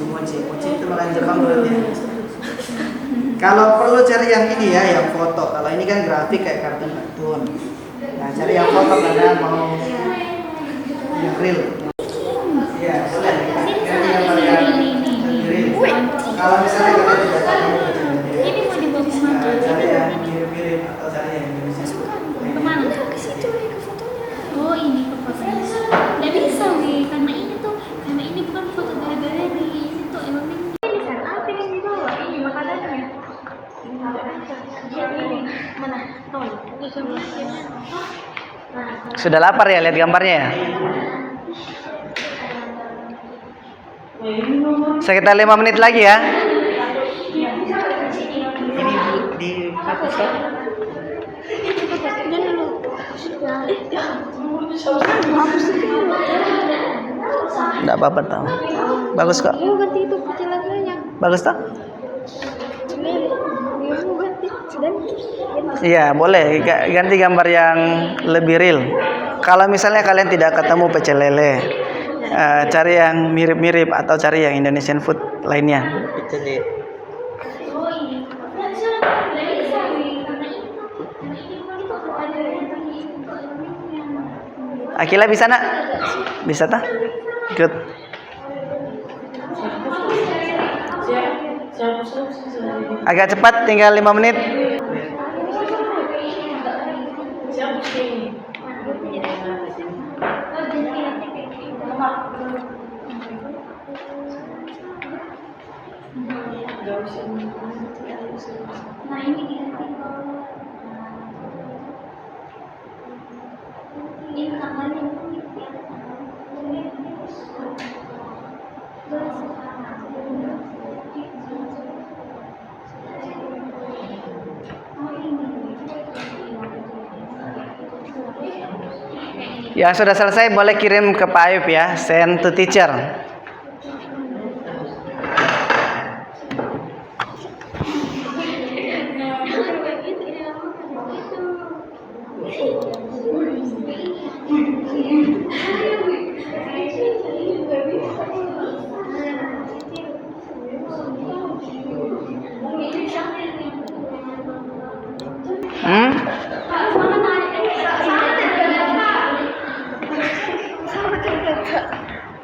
Speaker 1: Mochi itu makan Jepang berarti ya. Kalau perlu cari yang ini ya, yang foto. Kalau ini kan grafik kayak kartun. Nah, cari yang foto karena mau yang real. Iya, boleh. Kalau misalnya kita tidak tahu
Speaker 4: Ini mau dibawa kemana?
Speaker 1: cari yang mirip-mirip atau cari yang Indonesia.
Speaker 4: Kemana? Ke situ ke fotonya. Oh ini ke fotonya. Nggak bisa nih, karena ini bukan foto galeri. Ini tuh elemen. Ini kan apa yang dibawa? Ini makanannya. Mana?
Speaker 1: Sudah lapar ya lihat gambarnya ya? Sekitar 5 menit lagi ya.
Speaker 2: Ini di hapus toh?
Speaker 1: Enggak apa-apa tau. Bagus kok.
Speaker 4: Mau ganti itu kecil lagi.
Speaker 1: Bagus toh?
Speaker 4: Mau ganti dan
Speaker 1: Iya boleh ganti gambar yang lebih real. Kalau misalnya kalian tidak ketemu pecel lele, cari yang mirip-mirip atau cari yang Indonesian food lainnya.
Speaker 2: Itu deh.
Speaker 1: Akila bisa nak? Bisa tak? Good. Agak cepat, tinggal 5 menit.
Speaker 4: nah ini diganti. Ini kamarnya
Speaker 1: Yang sudah selesai boleh kirim ke Pak Ayub ya, send to teacher.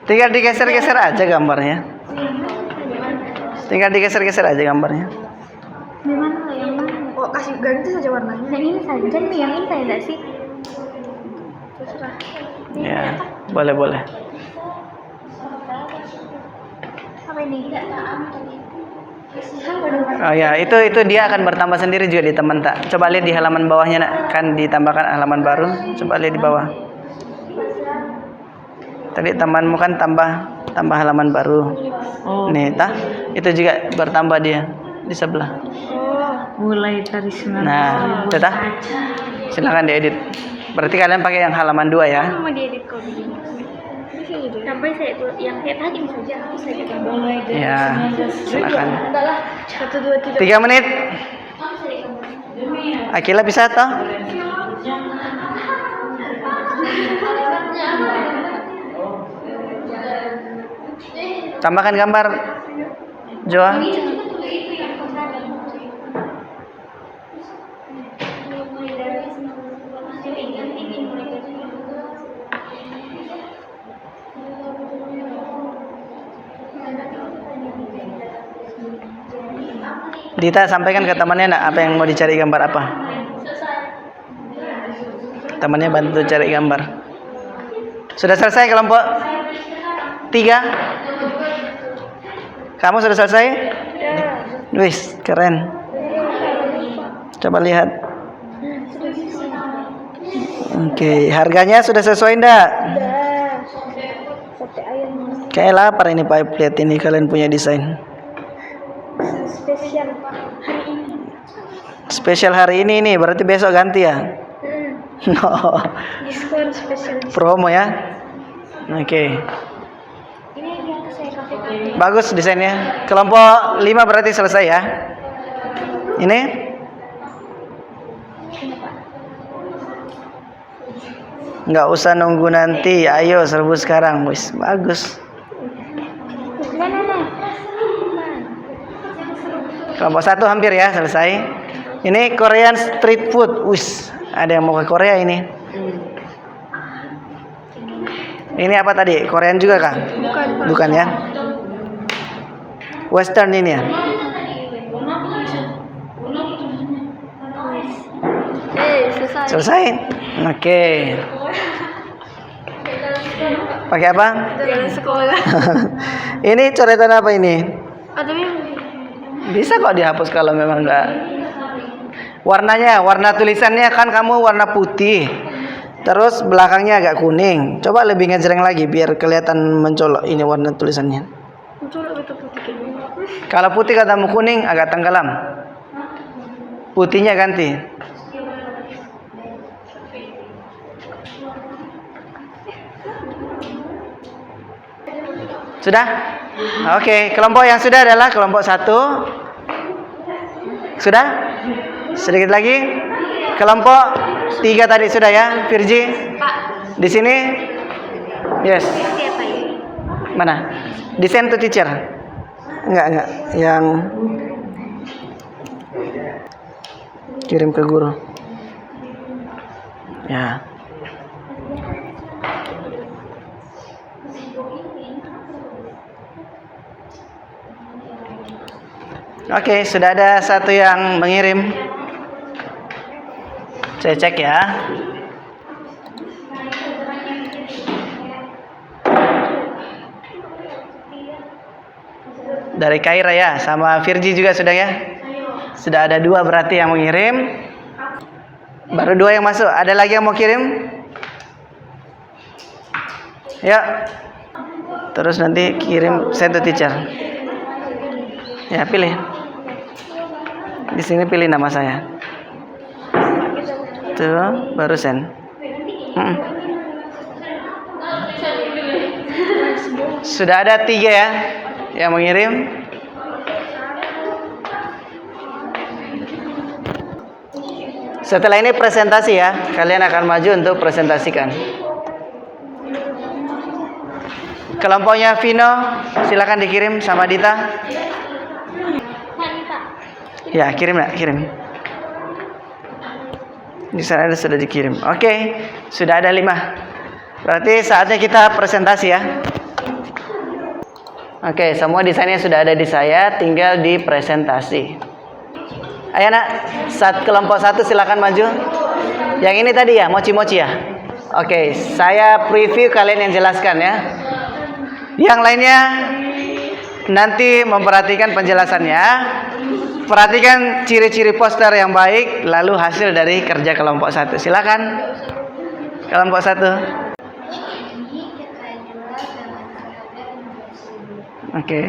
Speaker 1: Tinggal digeser-geser aja gambarnya. Tinggal digeser-geser aja gambarnya.
Speaker 4: di mana yang mana? Oh kasih ganti saja warnanya. Yang ini saja nih, yang ini saya enggak sih? Terserah.
Speaker 1: Ya, boleh.
Speaker 4: Apa ini?
Speaker 1: Oh ya, itu dia akan bertambah sendiri juga di teman tak. Coba lihat di halaman bawahnya nak, kan ditambahkan halaman baru. Coba lihat di bawah. Tadi temanmu kan tambah halaman baru.
Speaker 2: Oh,
Speaker 1: Nih, tah? Itu juga bertambah dia di sebelah.
Speaker 2: mulai dari 19.000.
Speaker 1: Nah, itu tah? Silakan diedit. Berarti kalian pakai yang halaman 2 ya.
Speaker 4: Mau diedit kok begini. Sampai saya itu yang kayak tadi saja aku saya gambar.
Speaker 2: Mulai dari
Speaker 1: Ya, silakan.
Speaker 4: Enggak lah. 1 2 3.
Speaker 1: 3 menit. Akila bisa toh? Tambahkan gambar Joa. Dita sampaikan ke temannya nak apa yang mau dicari gambar apa. Temannya bantu cari gambar. Sudah selesai kelompok? 3. Kamu sudah selesai? Wis, keren. Coba lihat. Oke, harganya sudah sesuai enggak? Kayak lapar ini Pak, lihat ini kalian punya desain. Spesial hari ini nih, berarti besok ganti ya? No.
Speaker 4: Diskon spesial.
Speaker 1: Promo ya. Oke.
Speaker 4: Ini yang saya pakai.
Speaker 1: Bagus desainnya. Kelompok 5 berarti selesai ya. Ini? Nggak usah nunggu nanti. Ayo serbu sekarang. Wis, bagus. Kelompok 1 hampir ya selesai. Ini Korean street food. Wis, ada yang mau ke Korea ini. Ini apa tadi? Korean juga kah? Bukan ya? Western ini ya?
Speaker 4: Selesai.
Speaker 1: Selesai? Oke. Pakai apa?
Speaker 4: Jalan sekolah.
Speaker 1: Ini coretan apa ini?
Speaker 4: Ada
Speaker 1: Bisa kok dihapus kalau memang enggak. Warnanya, warna tulisannya kan kamu warna putih. Terus belakangnya agak kuning. Coba lebih ngejreng lagi biar kelihatan mencolok ini warna tulisannya. Kalau putih katamu kuning agak tenggelam. Putihnya ganti. Sudah? Oke, kelompok yang sudah adalah kelompok 1. Sudah? Sedikit lagi. Kelompok 3 tadi sudah ya, Virgi? Di sini? Yes. Mana? Design to teacher? Enggak. Yang kirim ke guru. Ya. Oke, sudah ada satu yang mengirim. Saya cek ya. Dari Kaira ya, sama Virgi juga sudah ya. Sudah ada 2 berarti yang mengirim. Baru 2 yang masuk. Ada lagi yang mau kirim? Ya. Terus nanti kirim send to teacher. Ya, pilih. Di sini pilih nama saya. Tuh, baru send. Sudah ada 3 ya yang mengirim. Setelah ini presentasi ya. Kalian akan maju untuk presentasikan. Kelompoknya Vino, silakan dikirim sama Dita. Ya, kirim nak, kirim. Di sana sudah dikirim. Oke, sudah ada 5. Berarti saatnya kita presentasi ya. Oke, semua desainnya sudah ada di saya, tinggal di presentasi. Ayo nak, saat kelompok 1 silakan maju. Yang ini tadi ya, mochi-mochi ya. Oke, saya preview, kalian yang jelaskan ya. Yang lainnya nanti memperhatikan penjelasannya. Perhatikan ciri-ciri poster yang baik, lalu hasil dari kerja kelompok 1. Silakan. Kelompok 1. Oke.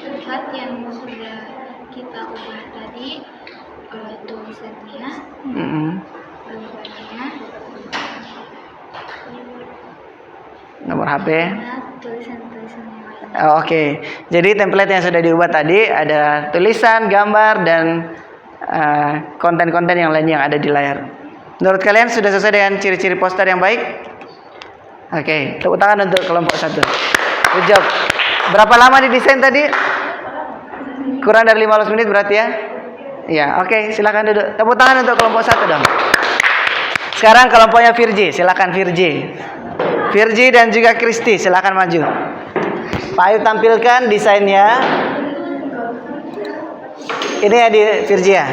Speaker 4: Lihat yang sudah kita ubah tadi, tulisannya, gambarnya,
Speaker 1: Nomor HP.
Speaker 4: tulisan-tulisan yang lain.
Speaker 1: Oke. Jadi template yang sudah diubah tadi ada tulisan, gambar, dan konten-konten yang lain yang ada di layar. Menurut kalian sudah sesuai dengan ciri-ciri poster yang baik? Oke, tepuk tangan untuk kelompok 1. Good job. Berapa lama didesain tadi? Kurang dari 15 menit berarti ya? Iya, oke, silakan duduk. Tepuk tangan untuk kelompok 1 dong. Sekarang kelompoknya Virgi, silakan Virgi. Virgi dan juga Kristi, silakan maju. Pak Ayu tampilkan desainnya. Ini ya di Virgi ya.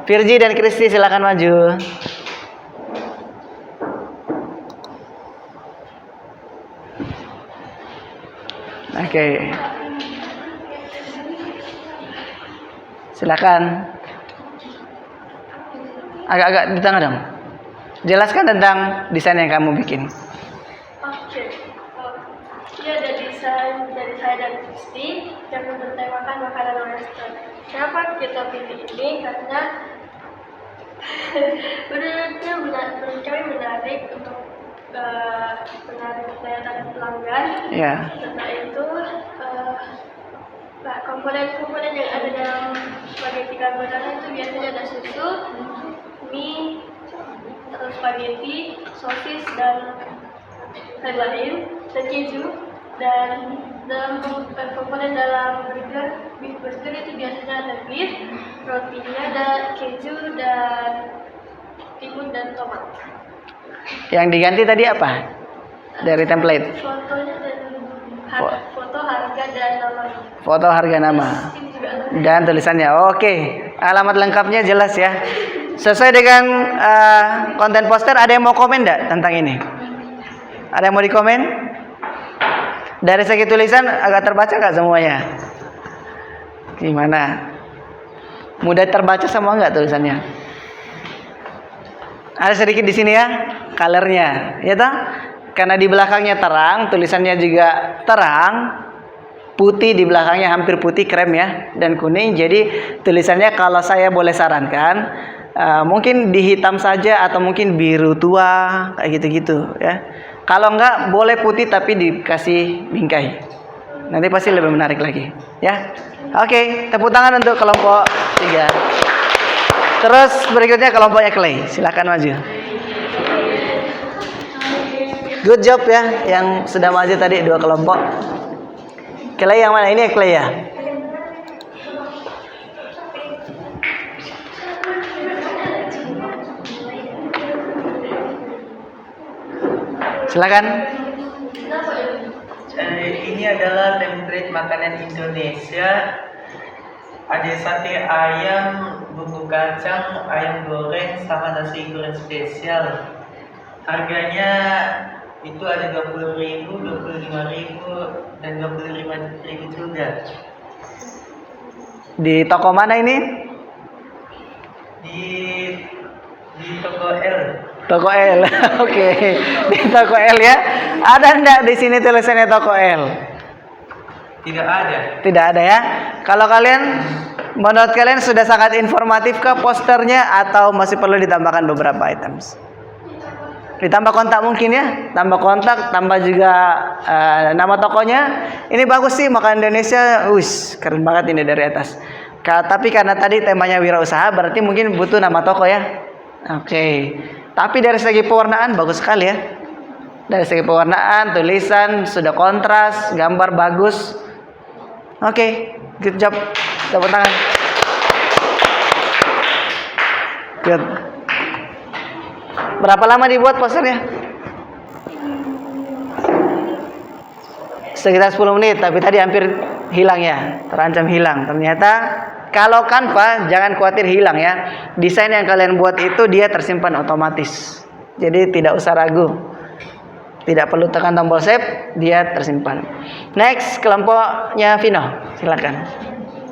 Speaker 1: Virgi dan Kristi silakan maju. Oke. Silakan. Agak-agak di tengah dong. Jelaskan tentang desain yang kamu bikin.
Speaker 5: Oke, ini ada desain dari saya dan Kristi yang bertemakan makanan Western. Kenapa kita pilih ini? Karena menurut kami menarik untuk menarik daya pelanggan.
Speaker 1: Ya.
Speaker 5: Setelah itu komponen-komponen yang ada dalam spaghetti carbonara itu biasanya ada susu, mie, terus spaghetti, sosis dan lain-lain, dan keju. Dan dalam komponen dalam beef burger itu biasanya ada beef, rotinya ada keju dan timun dan tomat.
Speaker 1: Yang diganti tadi apa? Dari template.
Speaker 5: Fotonya dan foto harga dan nama.
Speaker 1: Foto harga nama
Speaker 5: Ini juga ada.
Speaker 1: dan tulisannya. Oke, alamat lengkapnya jelas ya. Sesuai dengan konten poster, ada yang mau komen enggak tentang ini? Ada yang mau dikomen? Dari segi tulisan agak terbaca nggak semuanya? Gimana? Mudah terbaca semua nggak tulisannya? Ada sedikit di sini ya, colornya, ya toh? Karena di belakangnya terang, tulisannya juga terang, putih di belakangnya hampir putih krem ya, dan kuning. Jadi tulisannya kalau saya boleh sarankan, mungkin di hitam saja atau mungkin biru tua kayak gitu-gitu ya. Kalau enggak boleh putih tapi dikasih bingkai. Nanti pasti lebih menarik lagi ya. Oke, tepuk tangan untuk kelompok 3. Terus berikutnya kelompoknya Clay. Silakan maju. Good job ya yang sudah maju tadi 2 kelompok. Clay yang mana? Ini Clay ya? Silakan.
Speaker 2: Ini adalah template makanan Indonesia. Ada sate ayam, bumbu kacang, ayam goreng, sama nasi goreng spesial. Harganya itu ada 20.000, 25.000, dan 25.000 juga.
Speaker 1: Di toko mana ini?
Speaker 2: Di toko L.
Speaker 1: Toko L. Oke. Di toko L ya. Ada enggak di sini tulisannya toko L?
Speaker 2: Tidak ada.
Speaker 1: Tidak ada ya. Kalau kalian, menurut kalian sudah sangat informatif ke posternya atau masih perlu ditambahkan beberapa items? Ditambah kontak mungkin ya, tambah kontak, tambah juga nama tokonya. Ini bagus sih, makanan Indonesia, keren banget ini dari atas. Tapi karena tadi temanya wirausaha, berarti mungkin butuh nama toko ya. Oke. Tapi dari segi pewarnaan bagus sekali ya. Dari segi pewarnaan, tulisan sudah kontras, gambar bagus. Oke, good job. Tepuk tangan. Good. Berapa lama dibuat posternya? Sekitar 10 menit, tapi tadi hampir hilang ya. Terancam hilang. Ternyata kalau Canva jangan khawatir hilang ya. Desain yang kalian buat itu dia tersimpan otomatis. Jadi tidak usah ragu. Tidak perlu tekan tombol save, dia tersimpan. Next, kelompoknya Vino. Silakan.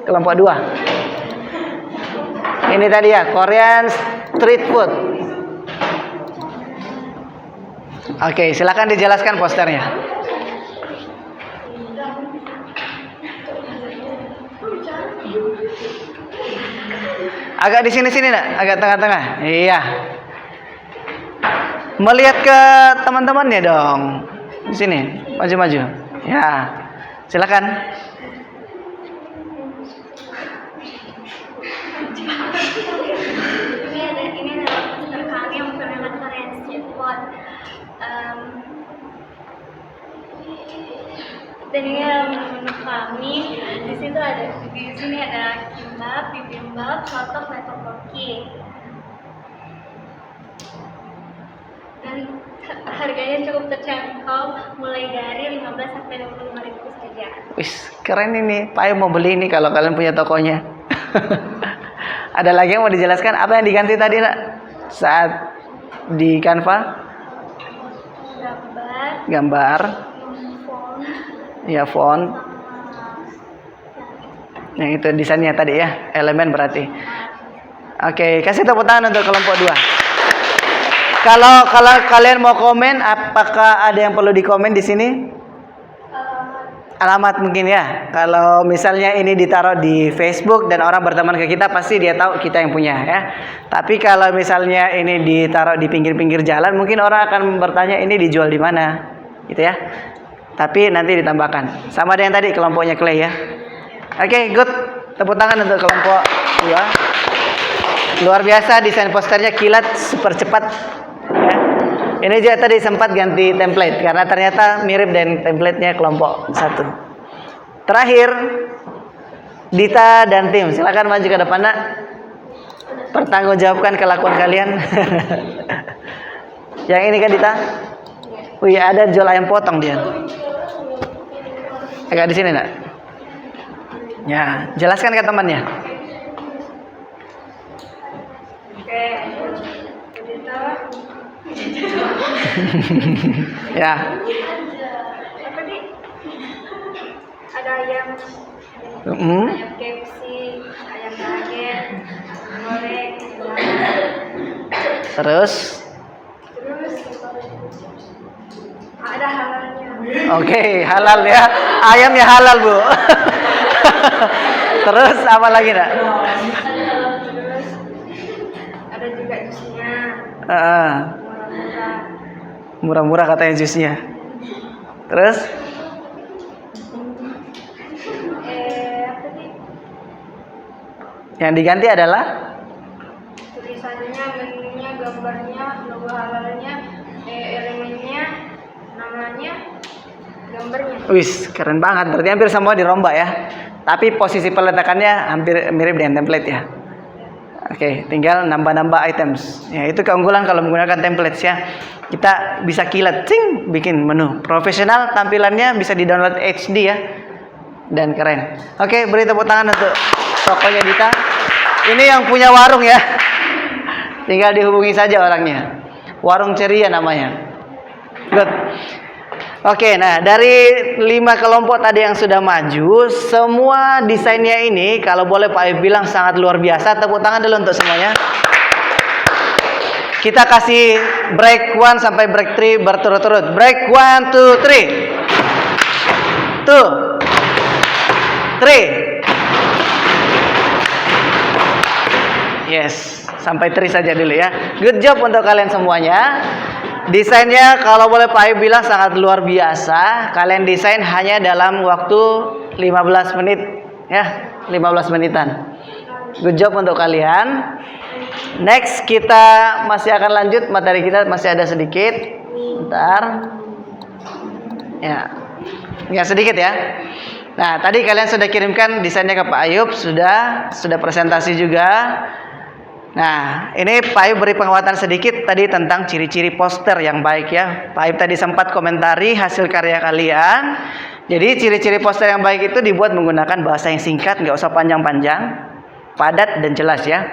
Speaker 1: Kelompok 2. Ini tadi ya, Korean street food. Oke, silakan dijelaskan posternya. Agak di sini-sini nak, agak tengah-tengah. Iya. Melihat ke teman-temannya dong. Di sini, maju-maju. Ya. Silakan.
Speaker 4: Ini adalah poster kami yang bernama Korean Street Food. Dan ini adalah menu kami. Di sini ada kimbap, bibimbap, soto, tteokbokki. Dan harganya cukup terjangkau, mulai dari 15 sampai 25.000 saja.
Speaker 1: Wis, keren ini. Pak mau beli ini kalau kalian punya tokonya. Ada lagi yang mau dijelaskan? Apa yang diganti tadi nak? Saat di Canva?
Speaker 4: Gambar,
Speaker 1: Gambar.
Speaker 4: font,
Speaker 1: Ya, font. Yang itu desainnya tadi ya, elemen berarti. Oke, kasih tepuk tangan untuk kelompok 2. Kalau kalian mau komen, apakah ada yang perlu dikomen di sini? Alamat mungkin ya. Kalau misalnya ini ditaruh di Facebook dan orang berteman ke kita, pasti dia tahu kita yang punya ya. Tapi kalau misalnya ini ditaruh di pinggir-pinggir jalan, mungkin orang akan bertanya ini dijual di mana, gitu ya. Tapi nanti ditambahkan. Sama dengan tadi kelompoknya Clay ya. Oke, good. Tepuk tangan untuk kelompok 2. Luar biasa desain posternya, kilat super cepat. Ya. Ini juga tadi sempat ganti template karena ternyata mirip dengan templatenya kelompok 1. Terakhir, Dita dan tim, silakan maju ke depan, Nak. Pertanggungjawabkan kelakuan kalian. Yang ini kan Dita? Wih, ada jual ayam potong dia. Agak di sini, Nak. Ya, jelaskan ke temannya.
Speaker 5: Oke, kita
Speaker 1: Ya.
Speaker 5: apa nih? Ada ayam,
Speaker 1: Mm.
Speaker 5: ayam KFC, ayam nugget, goreng,
Speaker 1: Terus,
Speaker 5: terus ada halalnya.
Speaker 1: oke, halal ya. Ayamnya halal, Bu. Terus apa lagi, Nak?
Speaker 5: Terus ada juga jusnya, murah-murah.
Speaker 1: Murah-murah katanya jusnya. Terus,
Speaker 5: Apa nih?
Speaker 1: yang diganti adalah
Speaker 5: Tulisannya, menunya, gambarnya, logo halalnya, elemennya, namanya, gambarnya.
Speaker 1: wis, keren banget. Berarti hampir semua dirombak ya. Tapi posisi peletakannya hampir mirip dengan template ya. Oke, tinggal nambah-nambah items. Ya, itu keunggulan kalau menggunakan templates ya. Kita bisa kilat, cing, bikin menu. Profesional, tampilannya bisa di-download HD ya. Dan keren. Oke, beri tepuk tangan untuk tokonya Dita. Ini yang punya warung ya. Tinggal dihubungi saja orangnya. Warung Ceria namanya. Good. Oke, nah dari 5 kelompok tadi yang sudah maju, semua desainnya ini kalau boleh Pak Ayub bilang sangat luar biasa. Tepuk tangan dulu untuk semuanya. Kita kasih break 1 sampai break 3 berturut-turut. Break 1, 2, 3. 2, 3. Yes, sampai 3 saja dulu ya. Good job untuk kalian semuanya. Desainnya kalau boleh Pak Ayub bilang sangat luar biasa. Kalian desain hanya dalam waktu 15 menit ya, 15 menitan. Good job untuk kalian. Next kita masih akan lanjut, materi kita masih ada sedikit. Bentar. Ya sedikit ya. Nah, tadi kalian sudah kirimkan desainnya ke Pak Ayub, sudah presentasi juga. Nah, ini Pak Ayub beri penguatan sedikit tadi tentang ciri-ciri poster yang baik ya. Pak Ayub tadi sempat komentari hasil karya kalian. Jadi ciri-ciri poster yang baik itu dibuat menggunakan bahasa yang singkat, nggak usah panjang-panjang, padat dan jelas ya.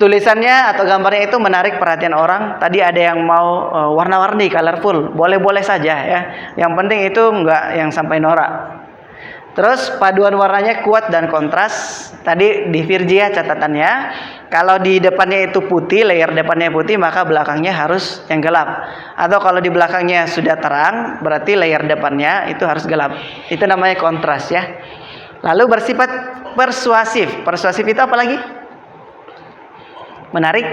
Speaker 1: Tulisannya atau gambarnya itu menarik perhatian orang. Tadi ada yang mau warna-warni, colorful, boleh-boleh saja ya. Yang penting itu nggak yang sampai norak. Terus paduan warnanya kuat dan kontras. Tadi di Virgia catatannya, kalau di depannya itu putih, layer depannya putih, maka belakangnya harus yang gelap. Atau kalau di belakangnya sudah terang, berarti layer depannya itu harus gelap. Itu namanya kontras ya. Lalu bersifat persuasif. Persuasif itu apa lagi? Menarik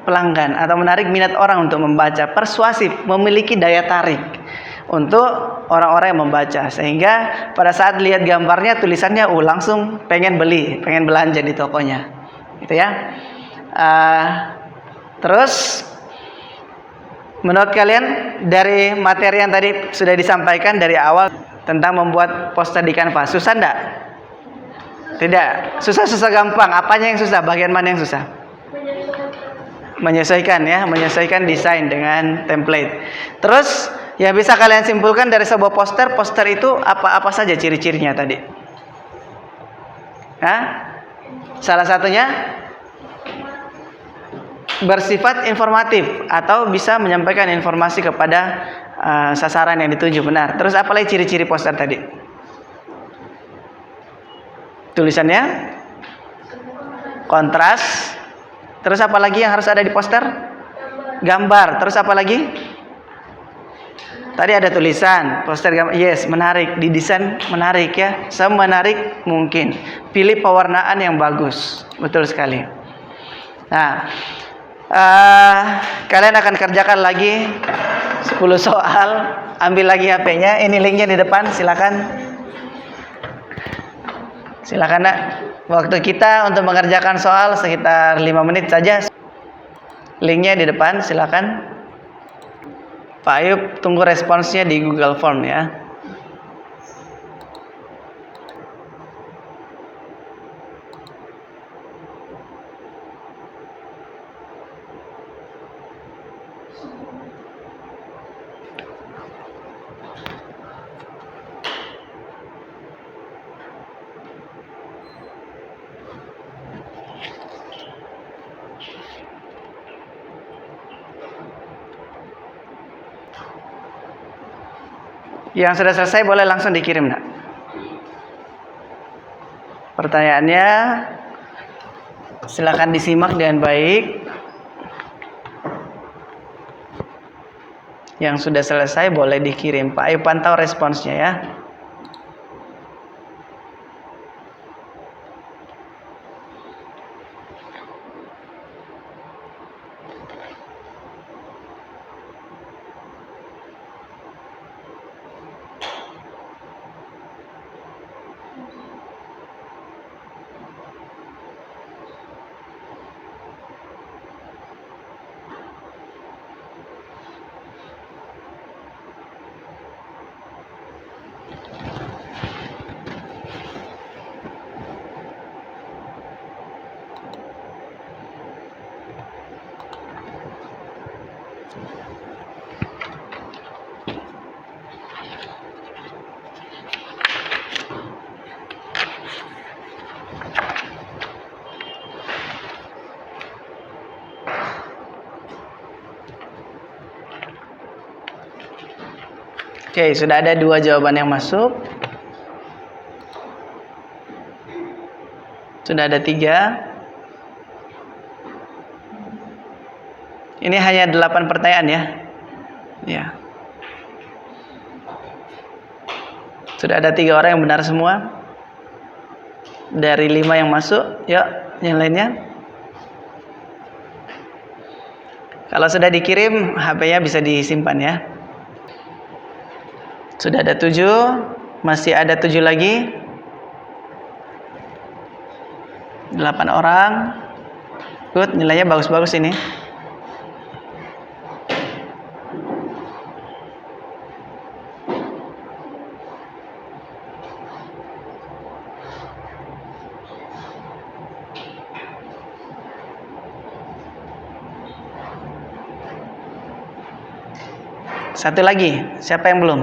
Speaker 1: pelanggan atau menarik minat orang untuk membaca. Persuasif, memiliki daya tarik untuk orang-orang yang membaca, sehingga pada saat lihat gambarnya, tulisannya langsung pengen beli, pengen belanja di tokonya, gitu ya. Terus menurut kalian dari materi yang tadi sudah disampaikan dari awal tentang membuat poster di kanvas, susah enggak? Tidak, susah gampang. Apanya yang susah? Bagian mana yang susah? Menyesuaikan ya, menyesuaikan desain dengan template. Terus yang bisa kalian simpulkan dari sebuah poster itu apa saja ciri-cirinya tadi? Hah? Salah satunya bersifat informatif atau bisa menyampaikan informasi kepada sasaran yang dituju, benar. Terus apa lagi ciri-ciri poster tadi? Tulisannya kontras. Terus apa lagi yang harus ada di poster? Gambar. Terus apa lagi? Tadi ada tulisan, poster gambar. Yes, menarik. Didesain menarik ya. Semenarik mungkin. Pilih pewarnaan yang bagus. Betul sekali. Nah, kalian akan kerjakan lagi 10 soal. Ambil lagi HP-nya. Ini linknya di depan. Silakan. Silakan nak. Waktu kita untuk mengerjakan soal sekitar 5 menit saja. Linknya di depan. Silakan. Pak Ayub tunggu responsnya di Google Form ya. Yang sudah selesai boleh langsung dikirim, nak. Pertanyaannya silakan disimak dengan baik. Yang sudah selesai boleh dikirim. Pak Ayo pantau responsnya ya. Oke, sudah ada 2 jawaban yang masuk. Sudah ada 3. Ini hanya 8 pertanyaan ya. Ya. Sudah ada 3 orang yang benar semua. Dari 5 yang masuk, yuk yang lainnya. Kalau sudah dikirim, HP-nya bisa disimpan ya. Sudah ada 7, masih ada 7 lagi. 8 orang. Good, nilainya bagus-bagus ini. Satu lagi, siapa yang belum?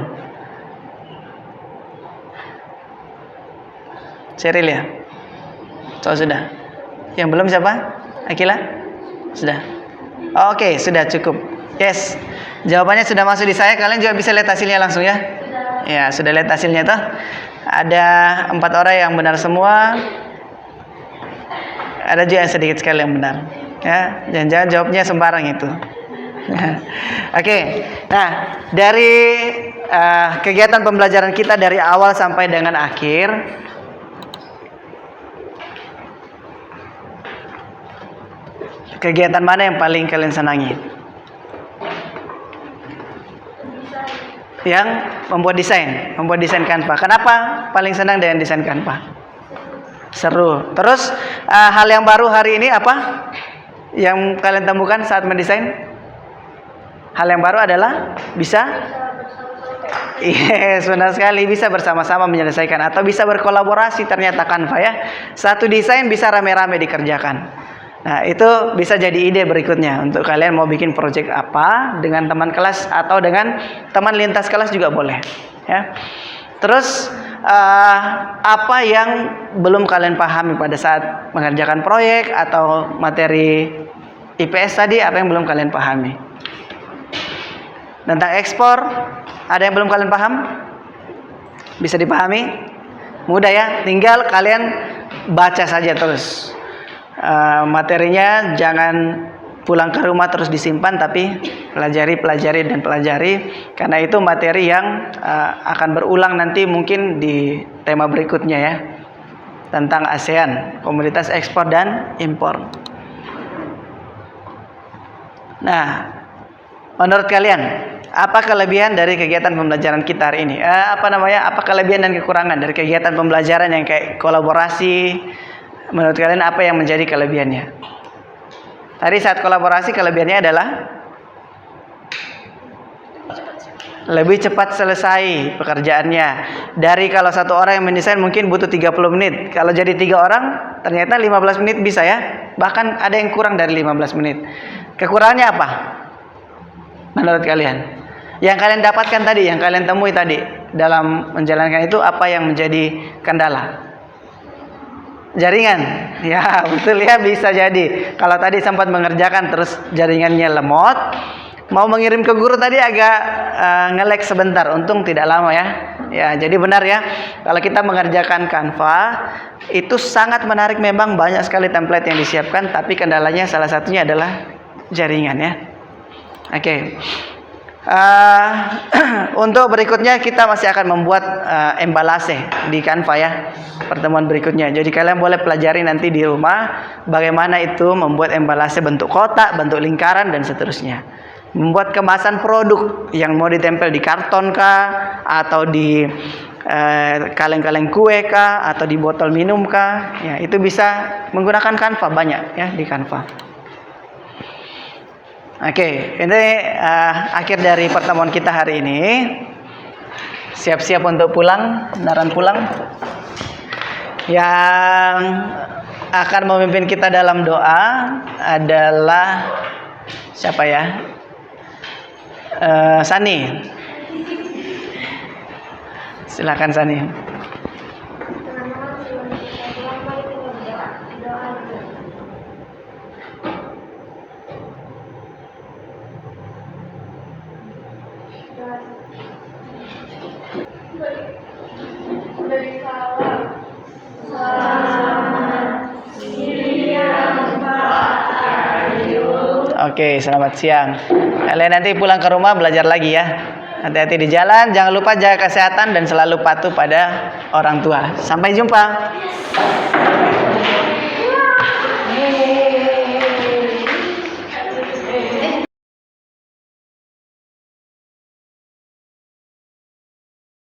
Speaker 1: Cheryl ya? So, sudah. Yang belum siapa? Akila? Sudah. Oke, sudah cukup. Yes. Jawabannya sudah masuk di saya. Kalian juga bisa lihat hasilnya langsung ya. Ya, sudah lihat hasilnya tuh. Ada 4 orang yang benar semua. Ada juga yang sedikit sekali yang benar. Ya, jangan-jangan jawabnya sembarang itu. Oke. Nah, dari kegiatan pembelajaran kita dari awal sampai dengan akhir, kegiatan mana yang paling kalian senangi? Yang membuat desain Canva. Kenapa paling senang dengan desain Canva? Seru. Terus hal yang baru hari ini apa? Yang kalian temukan saat mendesain? Hal yang baru adalah bisa? Yes, benar sekali, bisa bersama-sama menyelesaikan atau bisa berkolaborasi ternyata Canva ya. Satu desain bisa rame-rame dikerjakan. Nah, itu bisa jadi ide berikutnya untuk kalian mau bikin project apa dengan teman kelas atau dengan teman lintas kelas juga boleh ya. Terus apa yang belum kalian pahami pada saat mengerjakan proyek atau materi IPS tadi, apa yang belum kalian pahami? Tentang ekspor, ada yang belum kalian paham? Bisa dipahami? Mudah ya, tinggal kalian baca saja terus. Materinya jangan pulang ke rumah terus disimpan, tapi pelajari karena itu materi yang akan berulang nanti mungkin di tema berikutnya ya, tentang ASEAN, komoditas ekspor dan impor. Nah, menurut kalian apa kelebihan dari kegiatan pembelajaran kita hari ini? Apa kelebihan dan kekurangan dari kegiatan pembelajaran yang kayak kolaborasi? Menurut kalian apa yang menjadi kelebihannya? Tadi saat kolaborasi kelebihannya adalah lebih cepat selesai pekerjaannya. Dari kalau satu orang yang mendesain mungkin butuh 30 menit. Kalau jadi 3 orang ternyata 15 menit bisa ya. Bahkan ada yang kurang dari 15 menit. Kekurangannya apa? Menurut kalian? Yang kalian dapatkan tadi, yang kalian temui tadi dalam menjalankan itu apa yang menjadi kendala? Jaringan, ya betul ya, bisa jadi. Kalau tadi sempat mengerjakan terus jaringannya lemot, mau mengirim ke guru tadi agak nge-lag sebentar, untung tidak lama ya. Ya, jadi benar ya. Kalau kita mengerjakan Canva itu sangat menarik, memang banyak sekali template yang disiapkan, tapi kendalanya salah satunya adalah jaringan ya. Oke. Untuk berikutnya kita masih akan membuat embalase di Canva ya, pertemuan berikutnya. Jadi kalian boleh pelajari nanti di rumah bagaimana itu membuat embalase bentuk kotak, bentuk lingkaran dan seterusnya. Membuat kemasan produk yang mau ditempel di karton kah, atau di kaleng-kaleng kue kah, atau di botol minum kah, ya itu bisa menggunakan Canva, banyak ya di Canva. Oke, ini akhir dari pertemuan kita hari ini. Siap-siap untuk pulang, beneran pulang. Yang akan memimpin kita dalam doa adalah siapa ya? Sani. Silakan Sani. Oke, selamat siang. Kalian nanti pulang ke rumah belajar lagi ya. Hati-hati di jalan, jangan lupa jaga kesehatan dan selalu patuh pada orang tua. Sampai jumpa.